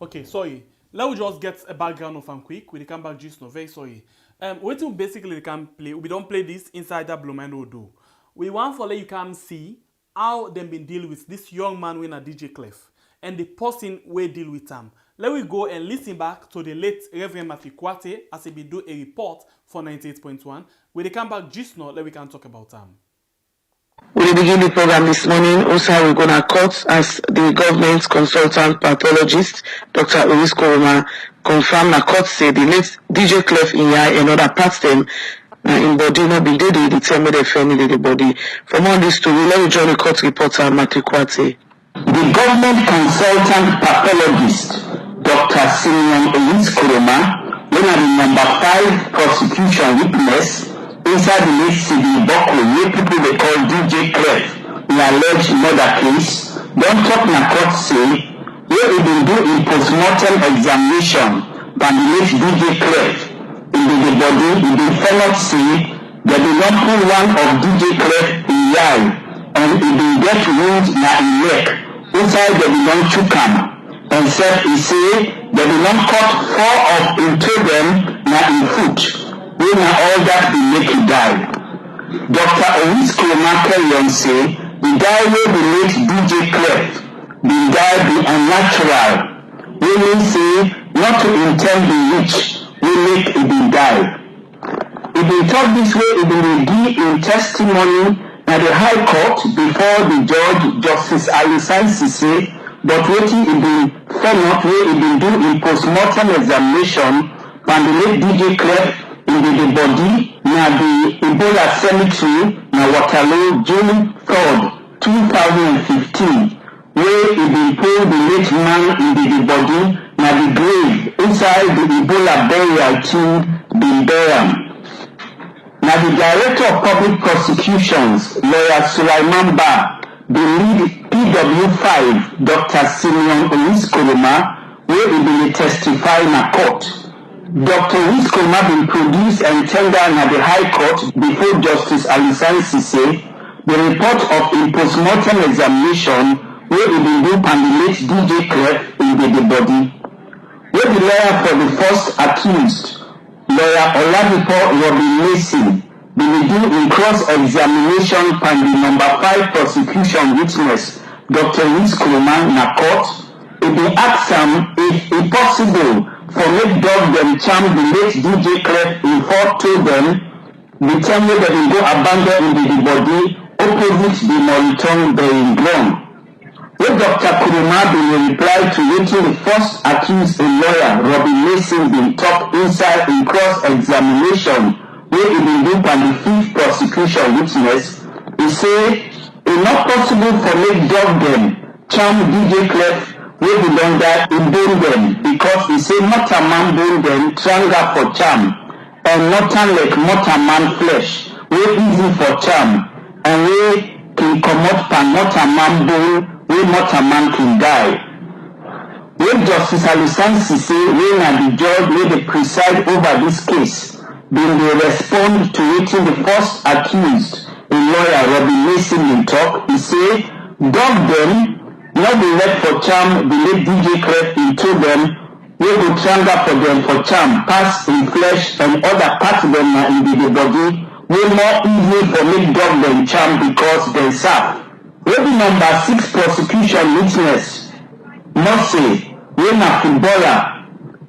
[SPEAKER 1] Okay, sorry. Let me just get a background of him quick. We come back just now. Very sorry. What we basically can play, we don't play this inside that Blumendo do. We want for let you come see how them been deal with this young man with a DJ Clef and the person we deal with him. Let we go and listen back to the late Reverend Matthew Kwate as he be do a report for 98.1. When they come back just now, let we can talk about him.
[SPEAKER 11] We begin the program this morning. Also, we're going to court as the government consultant pathologist, Dr. Louis Koroma, confirmed that court say the late DJ Clef in eye and other parts them in body no be they determine the family the body. From all this story, let me join the court reporter Matthew Kwate.
[SPEAKER 12] The government consultant pathologist, Dr. Louis Koroma, when the number 5 prosecution witness inside the late city Boko, where people they call DJ Clef, in alleged murder case, don't talk na court say, where it been do in postmortem examination by the late DJ Clef in the body, it been cannot say that they don't pull one of DJ Clef in the eye, and it been get wounds na in neck, inside they don't choke him, and said he say that they don't cut 4 of into them na in foot. When all that be make it die. Dr. Louis Koroma carry on say, the die where the late DJ Clef, the die be unnatural. We mean say, not to intend the rich, we make it be die. If they talk this way, it will be in testimony at the High Court before the judge, Justice Alisai Sise, but waiting it be found where it will do in postmortem examination, and the late DJ Clef in the body na the Ebola cemetery na Waterloo June 3rd, 2015, where it been pulled the late man in the body na the grave inside the Ebola burial tomb bin bury. Now the Director of Public Prosecutions, Lawyer Sulaiman Ba, the lead PW5, Dr. Louis Koroma, where he will testify in a court. Dr. Louis Koroma been produced and tendered at the High Court before Justice Alisai Sise the report of a postmortem examination where he will do pandemate DJ Clef in the body. Where the lawyer for the first accused, Lawyer Oladipo Robin Mason, will do in cross-examination from the number 5 prosecution witness, Dr. Louis Koroma in a court. It will ask him if possible for make dog them charm the late DJ Clef in 4 to them, the time where they will go abandon in the body opposite the Moriton burying ground. When Dr. Koroma will reply to waiting the first accused lawyer, Robin Mason, been talk inside in cross-examination, where he will do on the 5th prosecution witness, he say, it's not possible for make dog them charm DJ Clef where the longer in bone them, because he say not a man bone them tranga for charm, and not like not a man flesh, where easy for charm, and where can come up and not a man bone, where not a man can die. When Justice Alisai Sise, when the judge where they preside over this case, then they respond to waiting the first accused, a lawyer Robin Mason in talk, he say, dog them, not be left for charm, the late DJ Clef into them, where go tranga for them for charm, pass in flesh and other parts of them in the body, way more easy for make dog them charm because they serve. Maybe number 6 prosecution witness, Mose, when a footballer,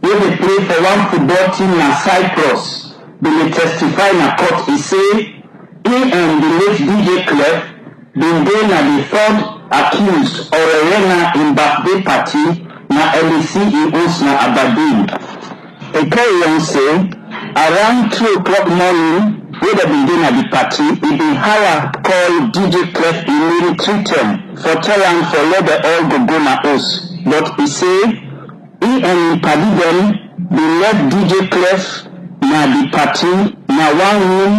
[SPEAKER 12] when they play for one football team in Cyprus, they may testify in a court, he say, he and the late DJ Clef been there na the third accused or a runner in birthday party na LEC in Osna Aberdeen. A carry on say, around 2 o'clock morning, where they been there at the party, he been hire call DJ Clef in nearly 310 for tell him for let the all go na us. But he say, he and party them, they let DJ Clef na the party na one room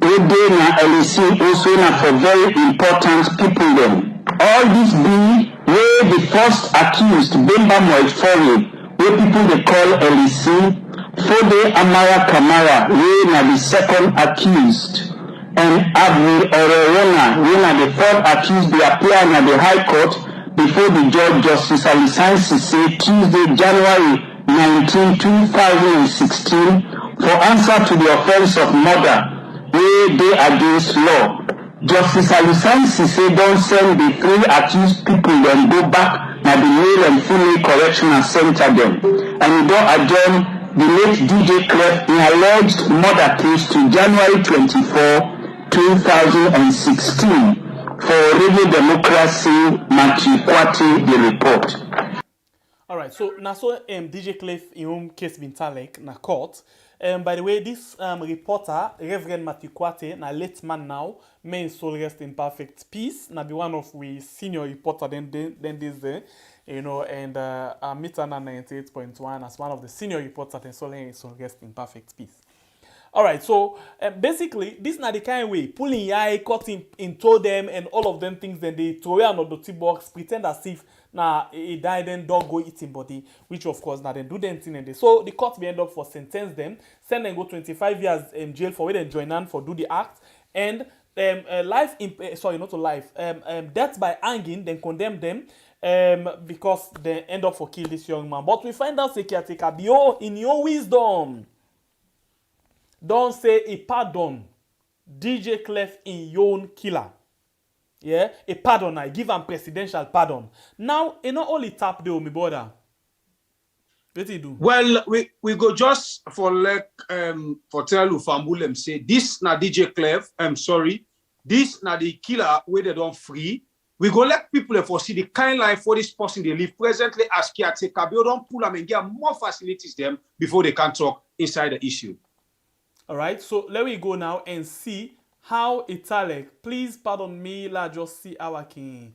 [SPEAKER 12] where they na LEC also na for very important people them. All this be where the first accused, Bemba Moitfori, where people they call LEC, Fode Amara Kamara, where na the second accused, and Avril Ororona, where na the third accused, they appear na the High Court before the judge Justice Alisansi say Tuesday, January 19, 2016, for answer to the offense of murder, where they against law. Justice Alisansi say don't send the 3 accused people then go back na the male and female correctional center them, and he don't adjourn the late DJ Clef in alleged murder case to January 24, 2016 for Radio Democracy Matthew Kwati the report.
[SPEAKER 1] Alright, so now so DJ Clef in whom case been talek na court. By the way, this reporter, Reverend Matthew Kwate, na late man now, may his soul rest in perfect peace. Na be one of we senior reporter then this day, you know, and meet on 98.1 as one of the senior reporters and soul rest in perfect peace. Alright, so basically, this na the kind of way, pulling eye, cutting into them and all of them things, then they throw away on the tea box, pretend as if now he died, then dog go eat him body, which of course now then do them thing and they. So the court may end up for sentence them, send them go 25 years in jail for where they join on for do the act, and death by hanging, then condemn them because they end up for kill this young man. But we find out security in your wisdom. Don't say a pardon DJ Clef in your own killer. Yeah, a pardon, I give him presidential pardon. Now, you not only tap the me brother. What you do?
[SPEAKER 3] Well, we go just for like for tell you Fambulem say this na DJ Clef. I'm sorry, this na the killer where they don't free. We go let people for see the kind life for this person they live presently as caretaker. We don't pull them and get more facilities them before they can talk inside the issue.
[SPEAKER 1] All right, so let me go now and see how italic. Please pardon me, let's just see how I can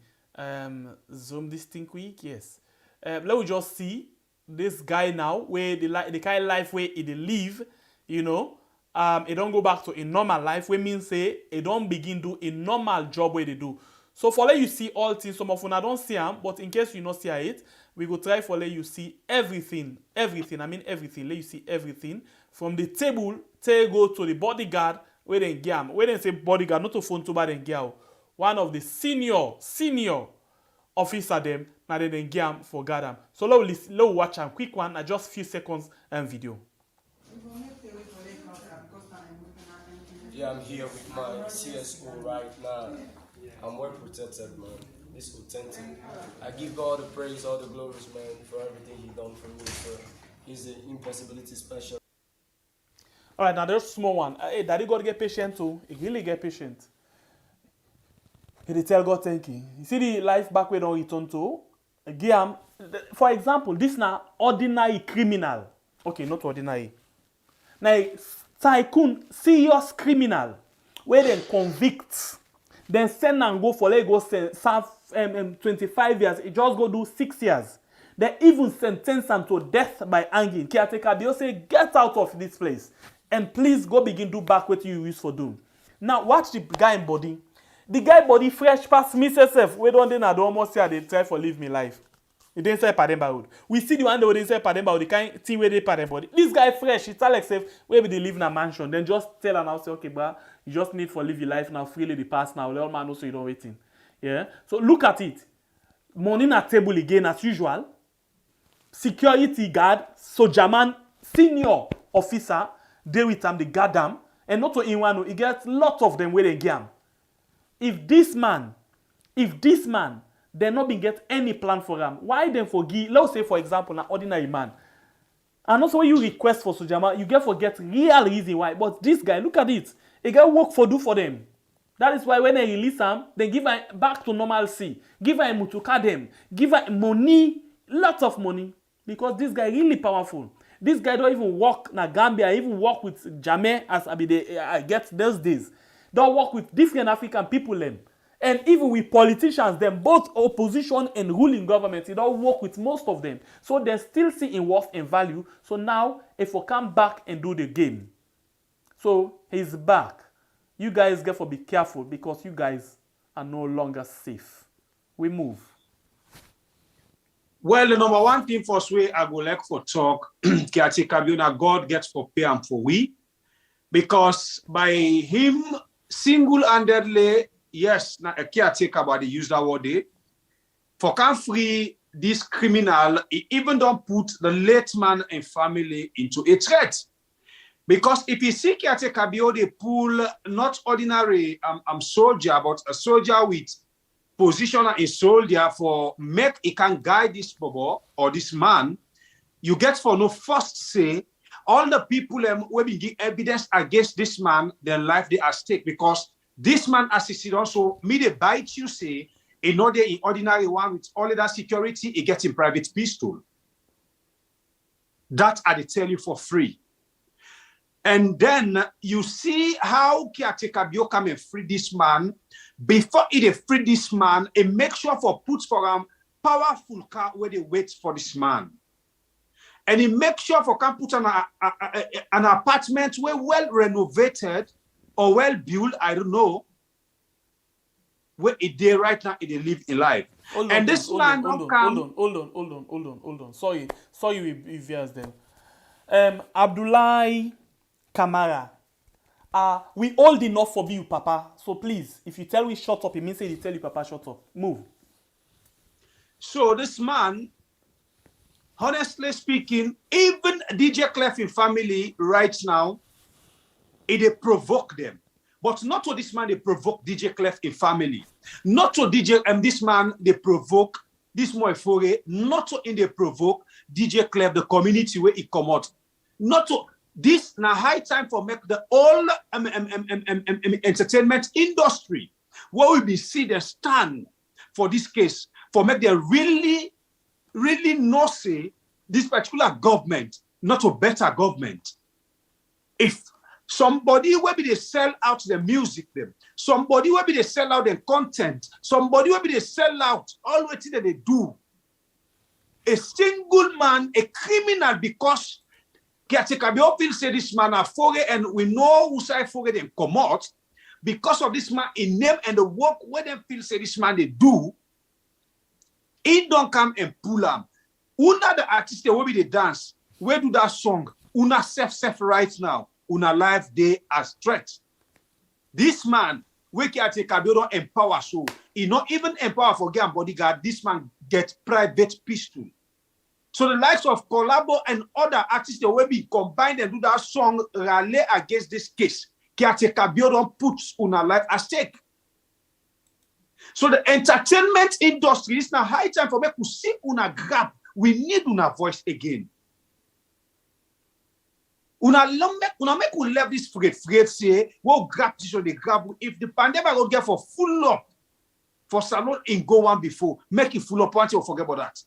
[SPEAKER 1] zoom this thing quick. Yes. Let me just see this guy now where the kind of life where he live, you know. It don't go back to a normal life, where means say it don't begin do a normal job where they do. So for let you see all things, some of you don't see them, but in case you not see it, we go try for let you see everything. Everything, I mean everything. Let you see everything. From the table, go to the bodyguard, where they get where they say bodyguard, not to phone to bad and get one of the senior officer them, now they then get for gather. So let's watch a quick one, just few seconds video.
[SPEAKER 13] Yeah, I'm here with my CSO right now. I'm well protected, man. It's authentic. I give God all the praise, all the glories, man, for everything He done for me. So He's an impossibility special.
[SPEAKER 1] All right, now there's a small one. Hey, Daddy God get patient too. He really get patient. He tell God thank you. You see the life back where don't return to? Again, for example, this now ordinary criminal. Okay, not ordinary. Now, tycoon, serious criminal, where they convict, then send and go for let go serve 25 years. It just go do 6 years. They even sentence them to death by hanging. Caretaker, they say, get out of this place. And please go begin do back what you used for do. Now watch the guy in body. The guy body fresh past me self. We don't then I don't almost say they try for live me life. It didn't say Pademba Road. We see the one that didn't say Pademba Road, the kind thing where they Pademba body. This guy fresh, it's Alex safe, where they live in a mansion. Then just tell her now, say, okay, bro, you just need for live your life now, freely the past now. Let all man know so you don't waiting. Yeah. So look at it. Money at table again as usual. Security guard, Sojaman, senior officer, they with them, they guard them, and not to in one, he gets lot of them where they get. If this man If this man, they not been get any plan for him, why then forgive, let's say for example, an ordinary man. And also when you request for Sojama, you get forget real reason why. But this guy, look at it. He get work for do for them. That is why when they release him, they give him back to normalcy. Give him mutuka them. Give him money, lots of money. Because this guy really powerful. This guy don't even work na Gambia, even work with Jame as I get those days. Don't work with different African people them. And even with politicians, them both opposition and ruling government, he don't work with most of them. So they still see in worth and value. So now, if we come back and do the game. So he's back. You guys get to be careful because you guys are no longer safe. We move.
[SPEAKER 3] Well, the number one thing for way I go like for talk, God gets for pay and for we. Because by him single-handedly, yes, na a caretaker about the use that word there. For can free this criminal, he even don't put the late man and family into a threat. Because if you see caretaker, they pull not ordinary soldier, but a soldier with position in soldier for make he can guide this bobo or this man, you get for no first say all the people will be give evidence against this man, their life they are stake because this man assisted also me they bite you say in order in ordinary one with all of that security he gets in private pistol. That I tell you for free. And then you see how caretaker Bio come and free this man. Before he free this man, he make sure for put for him powerful car where they wait for this man. And he make sure for can put an apartment where well renovated or well built, I don't know, where it there right now, it live in life. Hold on.
[SPEAKER 1] Sorry, we veers them. Abdullahi Kamara. We all did not forgive you, Papa. So please, if you tell me shut up, it means you tell you, Papa, shut up. Move.
[SPEAKER 3] So this man, honestly speaking, even DJ Clef in family right now, it provoke them. But not to this man, they provoke DJ Clef in family. Not to DJ this man, they provoke this Moefore. Not to in they provoke DJ Clef, the community where he come out. Not to this now high time for make the all entertainment industry where we be see the stand for this case for make them really not say this particular government not a better government. If somebody will be they sell out the music them, somebody will be they sell out the content, somebody will be they sell out all what that they do. A single man, a criminal because caretaker feel say this man are foreign and we know who say foreign them come out because of this man in name and the work where them feel say this man they do. He don't come and pull them. Una the artist will be the dance. Where do that song? Una self right now. Una life day as threat. This man we caretaker don't empower so he not even empower for game bodyguard. This man get private pistol. So the likes of Collabo and other artists, they will be combined and do that song rally against this case. Caretaker don't put una life at stake. So the entertainment industry is now high time for me to see una grab. We need una voice again. Una make we love this freight say, we'll grab this or they grab. If the pandemic will get for full up for salon in go one before, make it full up until you forget about that.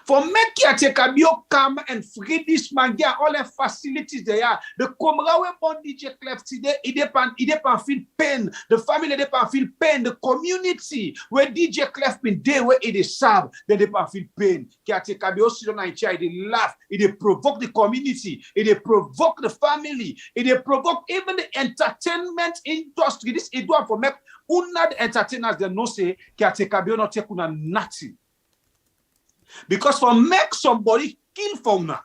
[SPEAKER 3] For make caretaker come and free this man, get all the facilities they are. The Comrawe born DJ Clef today, he depend feel pain. The family depend feel pain. The community where DJ Clef been there where it is serve, they depend feel pain. Caretaker sit on and chair, they laugh, it provoke the community, it provoke the family, it provoke even the entertainment industry. This is one for make una the entertainers they know say caretaker not take una nothing. Because for make somebody kill for una,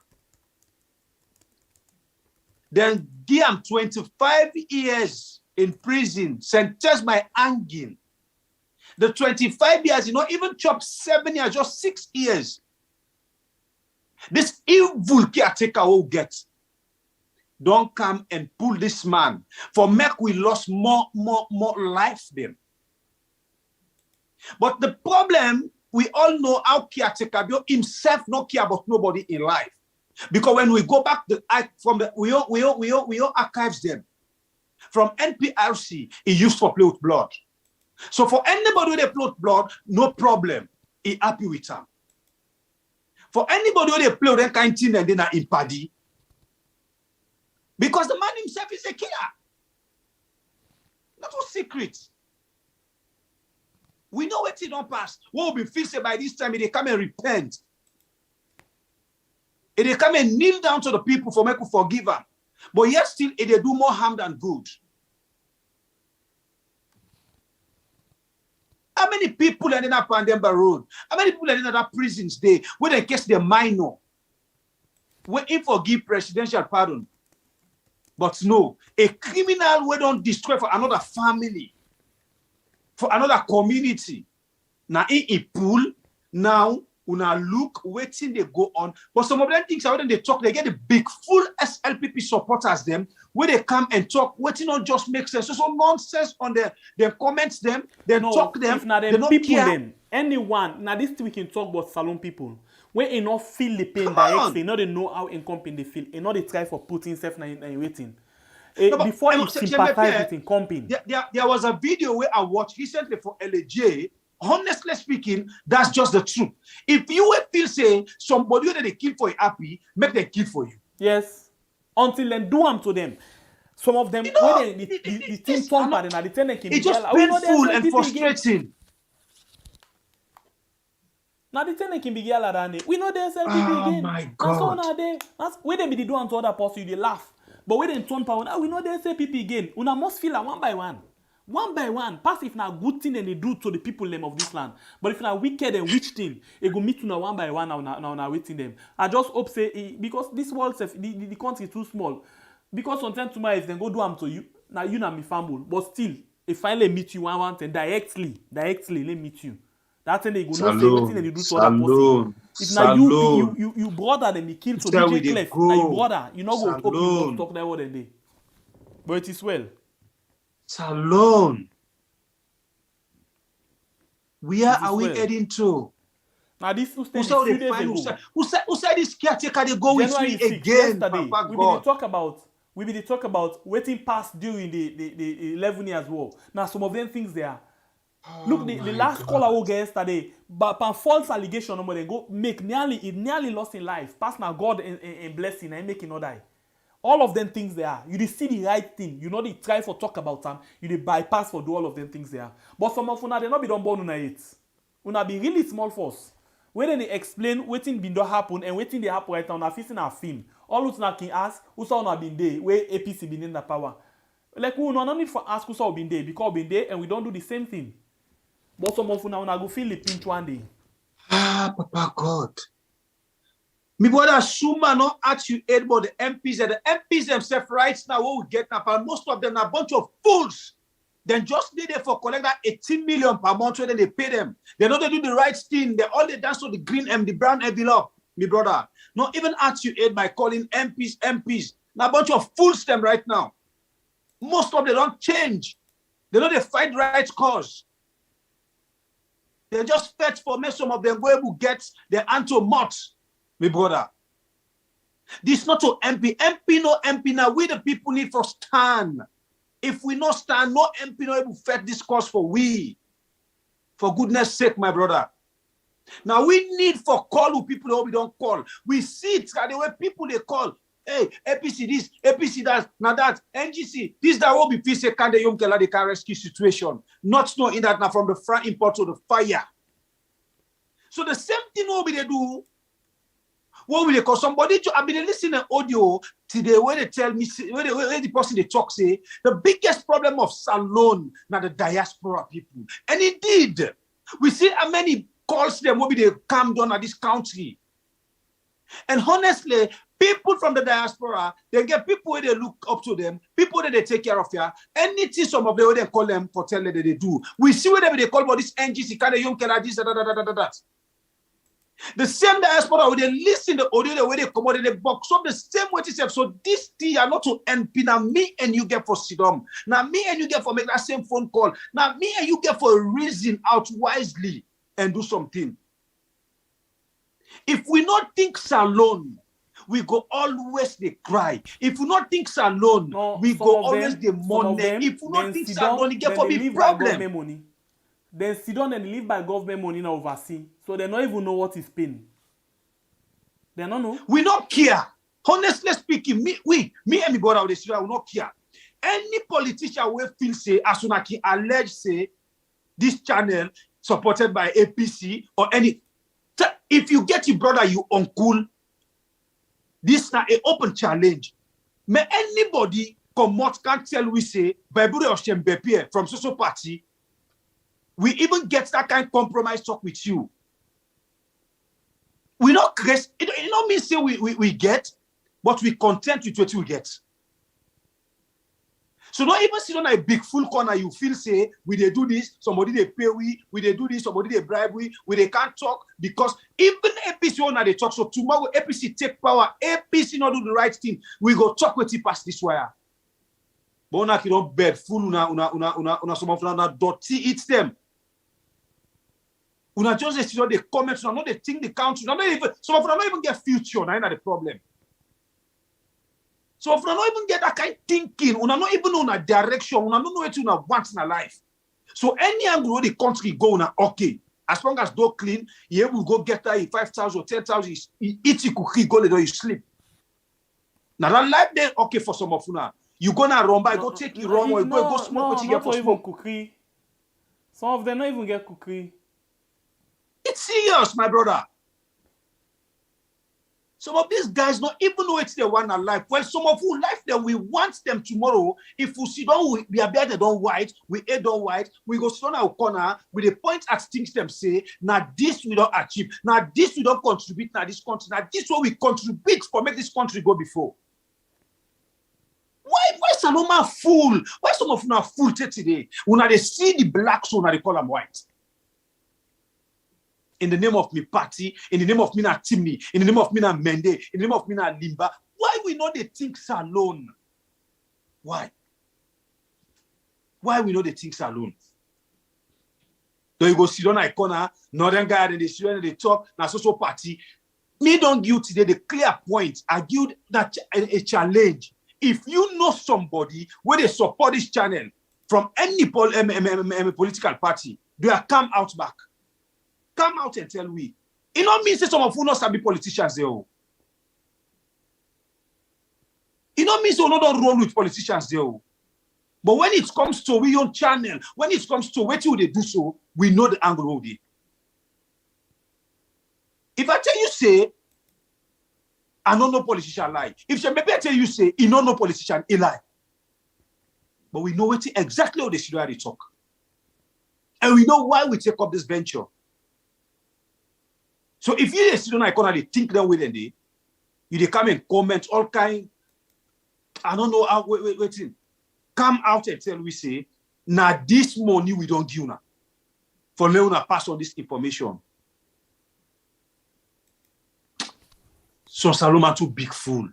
[SPEAKER 3] then give him 25 years in prison, sentence by hanging. The 25 years, you know, even chop 7 years, just 6 years. This evil caretaker will get. Don't come and pull this man. For make we lost more life then. But the problem, we all know how caretaker himself not care about nobody in life. Because when we go back from the we all archives them. From NPRC, he used for play with blood. So for anybody who they play with blood, no problem. He happy with them. For anybody who they play with that kind of thing and then in paddy. Because the man himself is a killer. That's no secret. We know what he don't pass. What will be fixed by this time, they come and repent. If they come and kneel down to the people for make you forgive them. But yet still, they do more harm than good. How many people ended up on Demba Road? How many people ended up prisons there where they catch their minor? Waiting for give presidential pardon. But no, a criminal we don't destroy for another family, for another community. Now in pool, now una look, waiting they go on. But some of them things when they talk, they get the big full SLPP supporters them, where they come and talk, waiting on just make sense. So nonsense on their comments them, they talk them,
[SPEAKER 1] if not
[SPEAKER 3] they
[SPEAKER 1] them
[SPEAKER 3] don't
[SPEAKER 1] people
[SPEAKER 3] care.
[SPEAKER 1] them, anyone, now this we can talk about salon people. When you not feel the pain directly, you know they know how incompetent they feel, you know they try for putting self in waiting. Before you sympathize with incompetent.
[SPEAKER 3] There was a video where I watched recently for LAJ. Honestly speaking, that's just the truth. If you will feel say somebody that they kill for you happy, make them kill for you.
[SPEAKER 1] Yes. Until then do them to them. Some of them, when the team turn bad and the ten can be
[SPEAKER 3] it's just painful and frustrating.
[SPEAKER 1] Now the ten can be girl at we know there's people again.
[SPEAKER 3] Oh my God.
[SPEAKER 1] That's where they be the do unto other person, they laugh. But when they turn power, we know there's people again. Una must feel like one by one. One by one, pass if na good thing and they do to the people them of this land. But if na wicked and witch thing, it go meet una one by one now waiting them. I just hope say because this world the country is too small. Because sometimes tomorrow if they go do them to you, now you na me family. But still, if finally meet you one time directly, let meet you. That's when they go no say what thing they do to other person. If now you brother them, you kill to DJ Clef, now you brother, you not go open you talk that word and day. But it is well.
[SPEAKER 3] Salon. Where are we heading to?
[SPEAKER 1] Now this who said
[SPEAKER 3] this caretaker they go with me again?
[SPEAKER 1] We be talk about waiting past during the 11 years war. Now some of them things there. Look, the last caller who get yesterday, but false allegation number they go make nearly lost in life. Pass now God and blessing and make no die. All of them things there. You see the right thing. You know they try for talk about them. You they bypass for do all of them things there. But some of una they not be done born una it. Una be really small force. When they explain waiting been do happen and waiting they happen right now, una facing a film. All una can ask who saw una been there where APC been in the power. Like we no need for ask who saw been there because been there and we don't do the same thing. But some of una go feel the pinch one day.
[SPEAKER 3] Papa God. Me brother Suma not ask you about the MPs and the MPs themselves right now what we get now, and most of them are a bunch of fools. Then just need it for collect that 18 million per month when they pay them. They know they do the right thing. They all they dance to the green and the brown envelope. Me brother, not even ask you aid by calling MPs. Now a bunch of fools them right now. Most of them don't change. They know they fight right cause. They just fetch for me. Some of them go able get their anti-mots. My brother, this not to MP. No MP now. We the people need to stand. If we not stand, no MP no able fight this cause for we. For goodness sake, my brother. Now we need for call who people who we don't call. We see it the way people they call. Hey, APC this, APC that, now that, NGC, this that will be peace can the young killer they can rescue situation. Not knowing that now from the front import to the fire. So the same thing will be they do. What will they call somebody to I've been listening to audio today where they tell me where the person they talk say the biggest problem of Salon now the diaspora people. And indeed, we see how many calls them will be they come down at this country. And honestly, people from the diaspora, they get people where they look up to them, people that they take care of here. Anything some of them where they call them for tell them that they do. We see whatever they call about this NGC, kind of young killer, this, that. The same diaspora where they listen the audio the way they come out in the box up the same way to say. So this thing are not to NP. Now me and you get for Sidom. Now me and you get for make that same phone call. Now me and you get for reason out wisely and do something. If we not think alone, we go always they cry. If we not think alone, we go always the money. If we not think alone, it get for me problem.
[SPEAKER 1] They sit down and live by government money now overseas. So they don't even know what is pain. They don't know.
[SPEAKER 3] We don't care. Honestly speaking, me and my brother with the will not care. Any politician will feel say, as soon as he allege say, this channel supported by APC or any. If you get your brother, you uncle, this is an open challenge. May anybody come out can't tell we say, Bible of Shembepe from social party, we even get that kind of compromise talk with you. We not crazy. It don't mean say we get, but we content with what we get. So don't even sit on a big full corner. You feel say we they do this, somebody they pay we they do this, somebody they bribe we they can't talk because even APC owner they talk. So tomorrow APC take power, APC not do the right thing. We go talk with it past this wire. But una ki don't bed full una some of una dirty eats them. Una just see the comments, una not they think the country, not even some of them not even get future. Now the problem. So if we don't even get that kind of thinking, we don't even know a direction, we don't know what we want in our life. So any angle where the country go now, okay. As long as door clean, you will go get that 5,000 or 10,000, you eat your cookie, go there, you sleep. Now that life then okay for some of you now. You gonna run by, go take you wrong or go smoke what you get for smoke.
[SPEAKER 1] Cookie. Some of them don't even get cookie.
[SPEAKER 3] It's serious, my brother. Some of these guys don't even know it's the one alive. Well, some of who life them, we want them tomorrow. If we sit down, we are better than white, we ain't done white, we go sit on our corner, with a point at things them say, now this we don't achieve, now this we don't contribute, now this country, now this what we contribute for make this country go before. Why some of them are fool? Why some of them are fool today? When they see the black so now they call them white. In the name of me party, in the name of me na Timney, in the name of me na Mende, in the name of me na Limba. Why we know the things alone? Why? Why we know the things alone? Then you go sit on a corner, northern guy and they sit and they talk, na social party. Me don't give today the clear point. I give that a challenge. If you know somebody where they support this channel from any political party, they are come out back. Come out and tell we. It don't mean say some of you not be politicians there. It don't mean say we don't roll with politicians there. But when it comes to we own channel, when it comes to what you they do so, we know the angle of it. If I tell you say, I don't know politician lie. If maybe I tell you say, he don't know politician, he lie. But we know what exactly how they should already talk. And we know why we take up this venture. So if you sit on icon and they think that way, then they come and comment all kind. I don't know how waiting. Come out and tell we say, now this money we don't give now. For me, we pass on this information. So Saloma too big fool.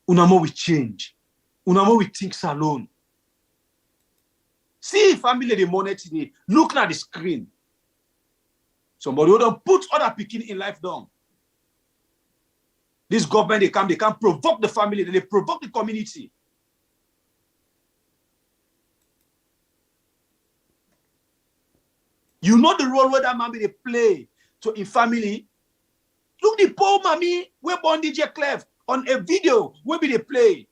[SPEAKER 3] Unamo we change. Unamo we think alone. See family the money today. Look at the screen. Somebody who don't put other picking in life down. This government, they can provoke the family, they provoke the community. You know the role where that mommy they play. So in family, look the poor mommy we born DJ Clef on a video where they play.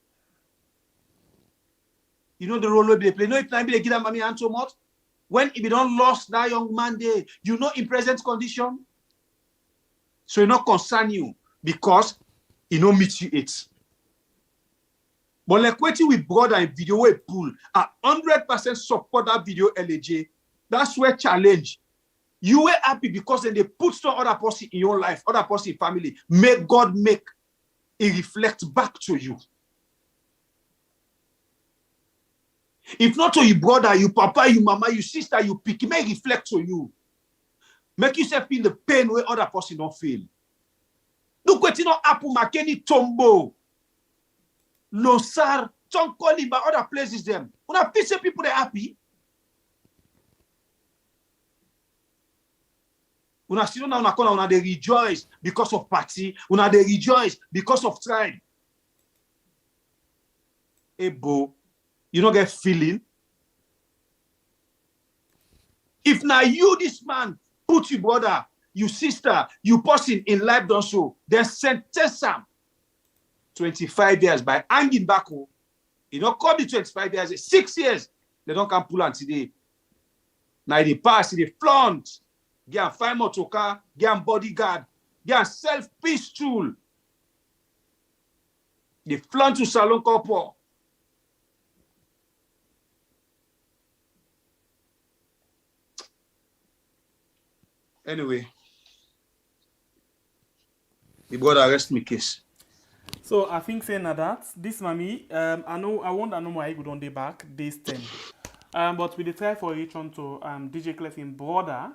[SPEAKER 3] You know the role where they play. No, if not they give that mommy and so much. When if you don't lost that young man there, you know in present condition. So it not concern you because it don't meet you it. But like what we brought a video we pull, 100% support that video LAJ. That's where challenge. You were happy because then they put some other person in your life, other person in family. May God make it reflect back to you. If not to your brother, your papa, your mama, your sister, you pick, it may reflect to you. Make yourself feel the pain where other person don't feel. Look what you know happen Makeni Tombo, Losar, Tonkoli, but other places them. When I feel people they happy. When I see now una they rejoice because of party, una they rejoice because of tribe. Hey bo, you don't get feeling. If now you, this man, put you brother, you sister, you person in life done so, then sentence them 25 years by hanging back home. You know, call the 25 years, 6 years, they don't come pull on today. Now they pass, they flaunt, get a fine motorcar, get a bodyguard, get a self-peace tool. They flaunt to salon couple. Anyway, the brother arrest me case.
[SPEAKER 1] So I think saying that this mommy, I want to know why good on the back this 10. But we dey try for reach on to DJ Clef in border.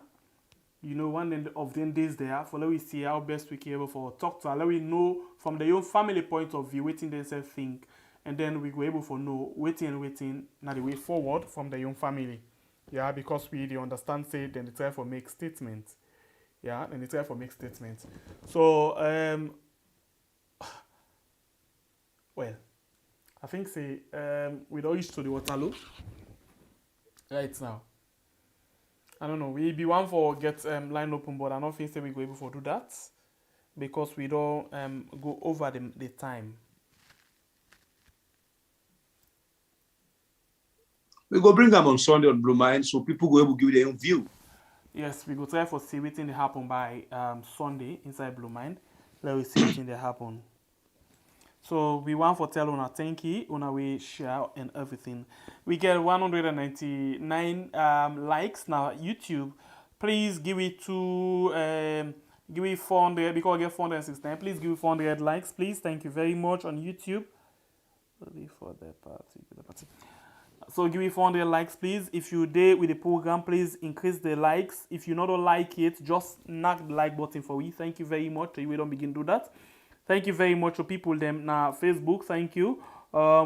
[SPEAKER 1] You know, one of them days there for let we see how best we can able for talk to her. Let we know from the own family point of view, waiting themselves think, and then we go able for know waiting now the way forward from the young family. Yeah, because we they understand say then they try for make statements. Yeah, and they try for make statements. So well, I think say we don't reach to the Waterloo right now. I don't know. We be one for get line open, but I don't think say we go able for do that because we don't go over the time.
[SPEAKER 3] We go bring them on Sunday on Blue Mind so people go able to give their own view.
[SPEAKER 1] Yes, we go try for see what thing they happen by Sunday inside Blue Mind. Let we see what thing they happen. So we want for tell una thank you, una we share and everything. We get 199 likes now YouTube. Please give it to give it 400 because I get 469. Please give it 400 likes, please. Thank you very much on YouTube. For the party. So give me 400 likes, please. If you did with the program, please increase the likes. If you not like it, just knock the like button for me. Thank you very much. We don't begin to do that. Thank you very much to people them now Facebook. Thank you.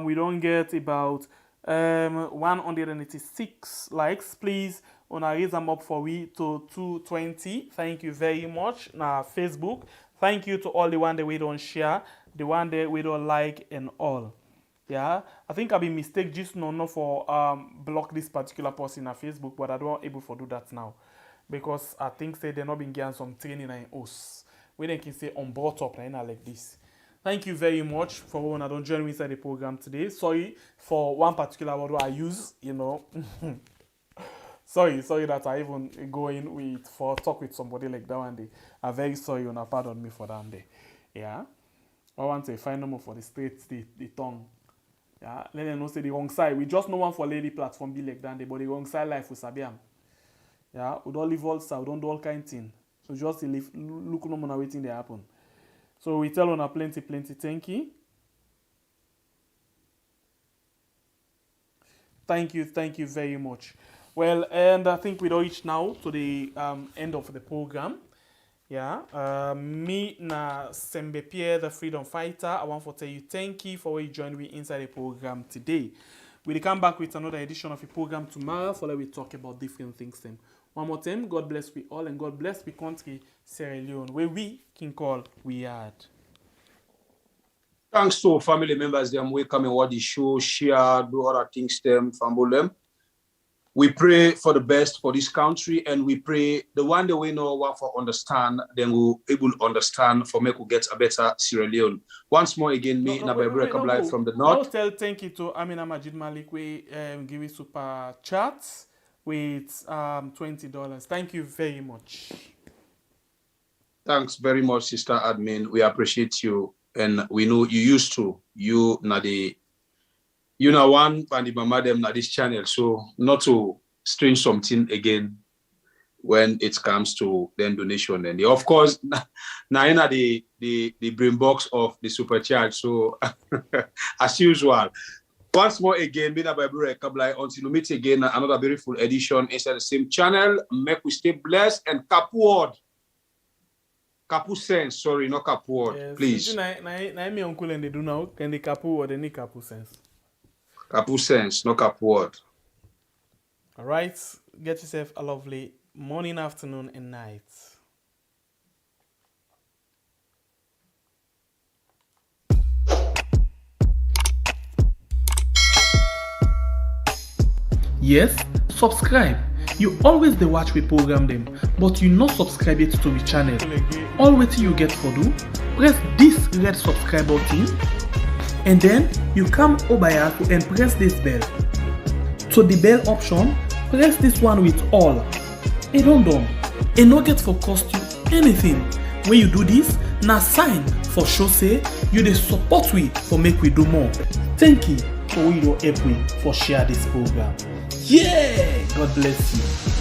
[SPEAKER 1] We don't get about 186 likes. Please, wanna raise them up for we to 220. Thank you very much. Now Facebook. Thank you to all the one that we don't share, the one that we don't like, and all. Yeah, I think I've been mistake just no for block this particular person on Facebook, but I don't able to do that now because I think say they're not been getting some training in us. We then can say on board top like this. Thank you very much for when I don't join me inside the program today. Sorry for one particular word I use, you know. sorry that I even go in with for talk with somebody like that one day. I'm very sorry and pardon me for that day. Yeah, I want to find no more for the straight the tongue. Yeah, let them know say the wrong side. We just know one for lady platform be like that, but the wrong side life we sabi am. Yeah, we don't live all side, we don't do all kind of thing. So just live, look no more waiting they happen. So we tell on plenty thank you. Thank you very much. Well, and I think we don't reach now to the end of the program. Yeah, me na Sembe Pierre, the freedom fighter. I want to tell you thank you for you joined me inside the program today. We'll come back with another edition of the program tomorrow for we talk about different things. Then one more time, God bless we all and God bless we country Sierra Leone, where we can call we had.
[SPEAKER 3] Thanks to family members them we come and watch the show, share, do other things them, family them. We pray for the best for this country, and we pray the one that we know what for understand, then we'll able to understand for make we get a better Sierra Leone. Once more again, me Nabai come live from the north.
[SPEAKER 1] I'll tell thank you to Amina Majid Malik. We give you super chats with $20. Thank you very much.
[SPEAKER 3] Thanks very much, Sister Admin. We appreciate you, and we know you used to you Nadi. You know one and the mama them na this channel, so not to strange something again when it comes to then donation. And of course, now the brain box of the supercharge. So as usual, Once more again, be that by until we meet again another beautiful edition inside the same channel. Make we stay blessed and Kapu sense, sorry, not Kapu word,
[SPEAKER 1] yes,
[SPEAKER 3] please.
[SPEAKER 1] Na me uncle and they do now, can the Kapu word any Kapu sense?
[SPEAKER 3] Kapu sense, not Kapu word.
[SPEAKER 1] All right, get yourself a lovely morning, afternoon, and night. Yes, subscribe. You always the watch we program them, but you not subscribe yet to the channel. All wait you get for do, press this red subscribe button, and then you come over here and press this bell. So the bell option, press this one with all. It don't done. It no get for cost you anything. When you do this, na sign for show say you the support we for make we do more. Thank you for your help we for share this program. Yeah, God bless you.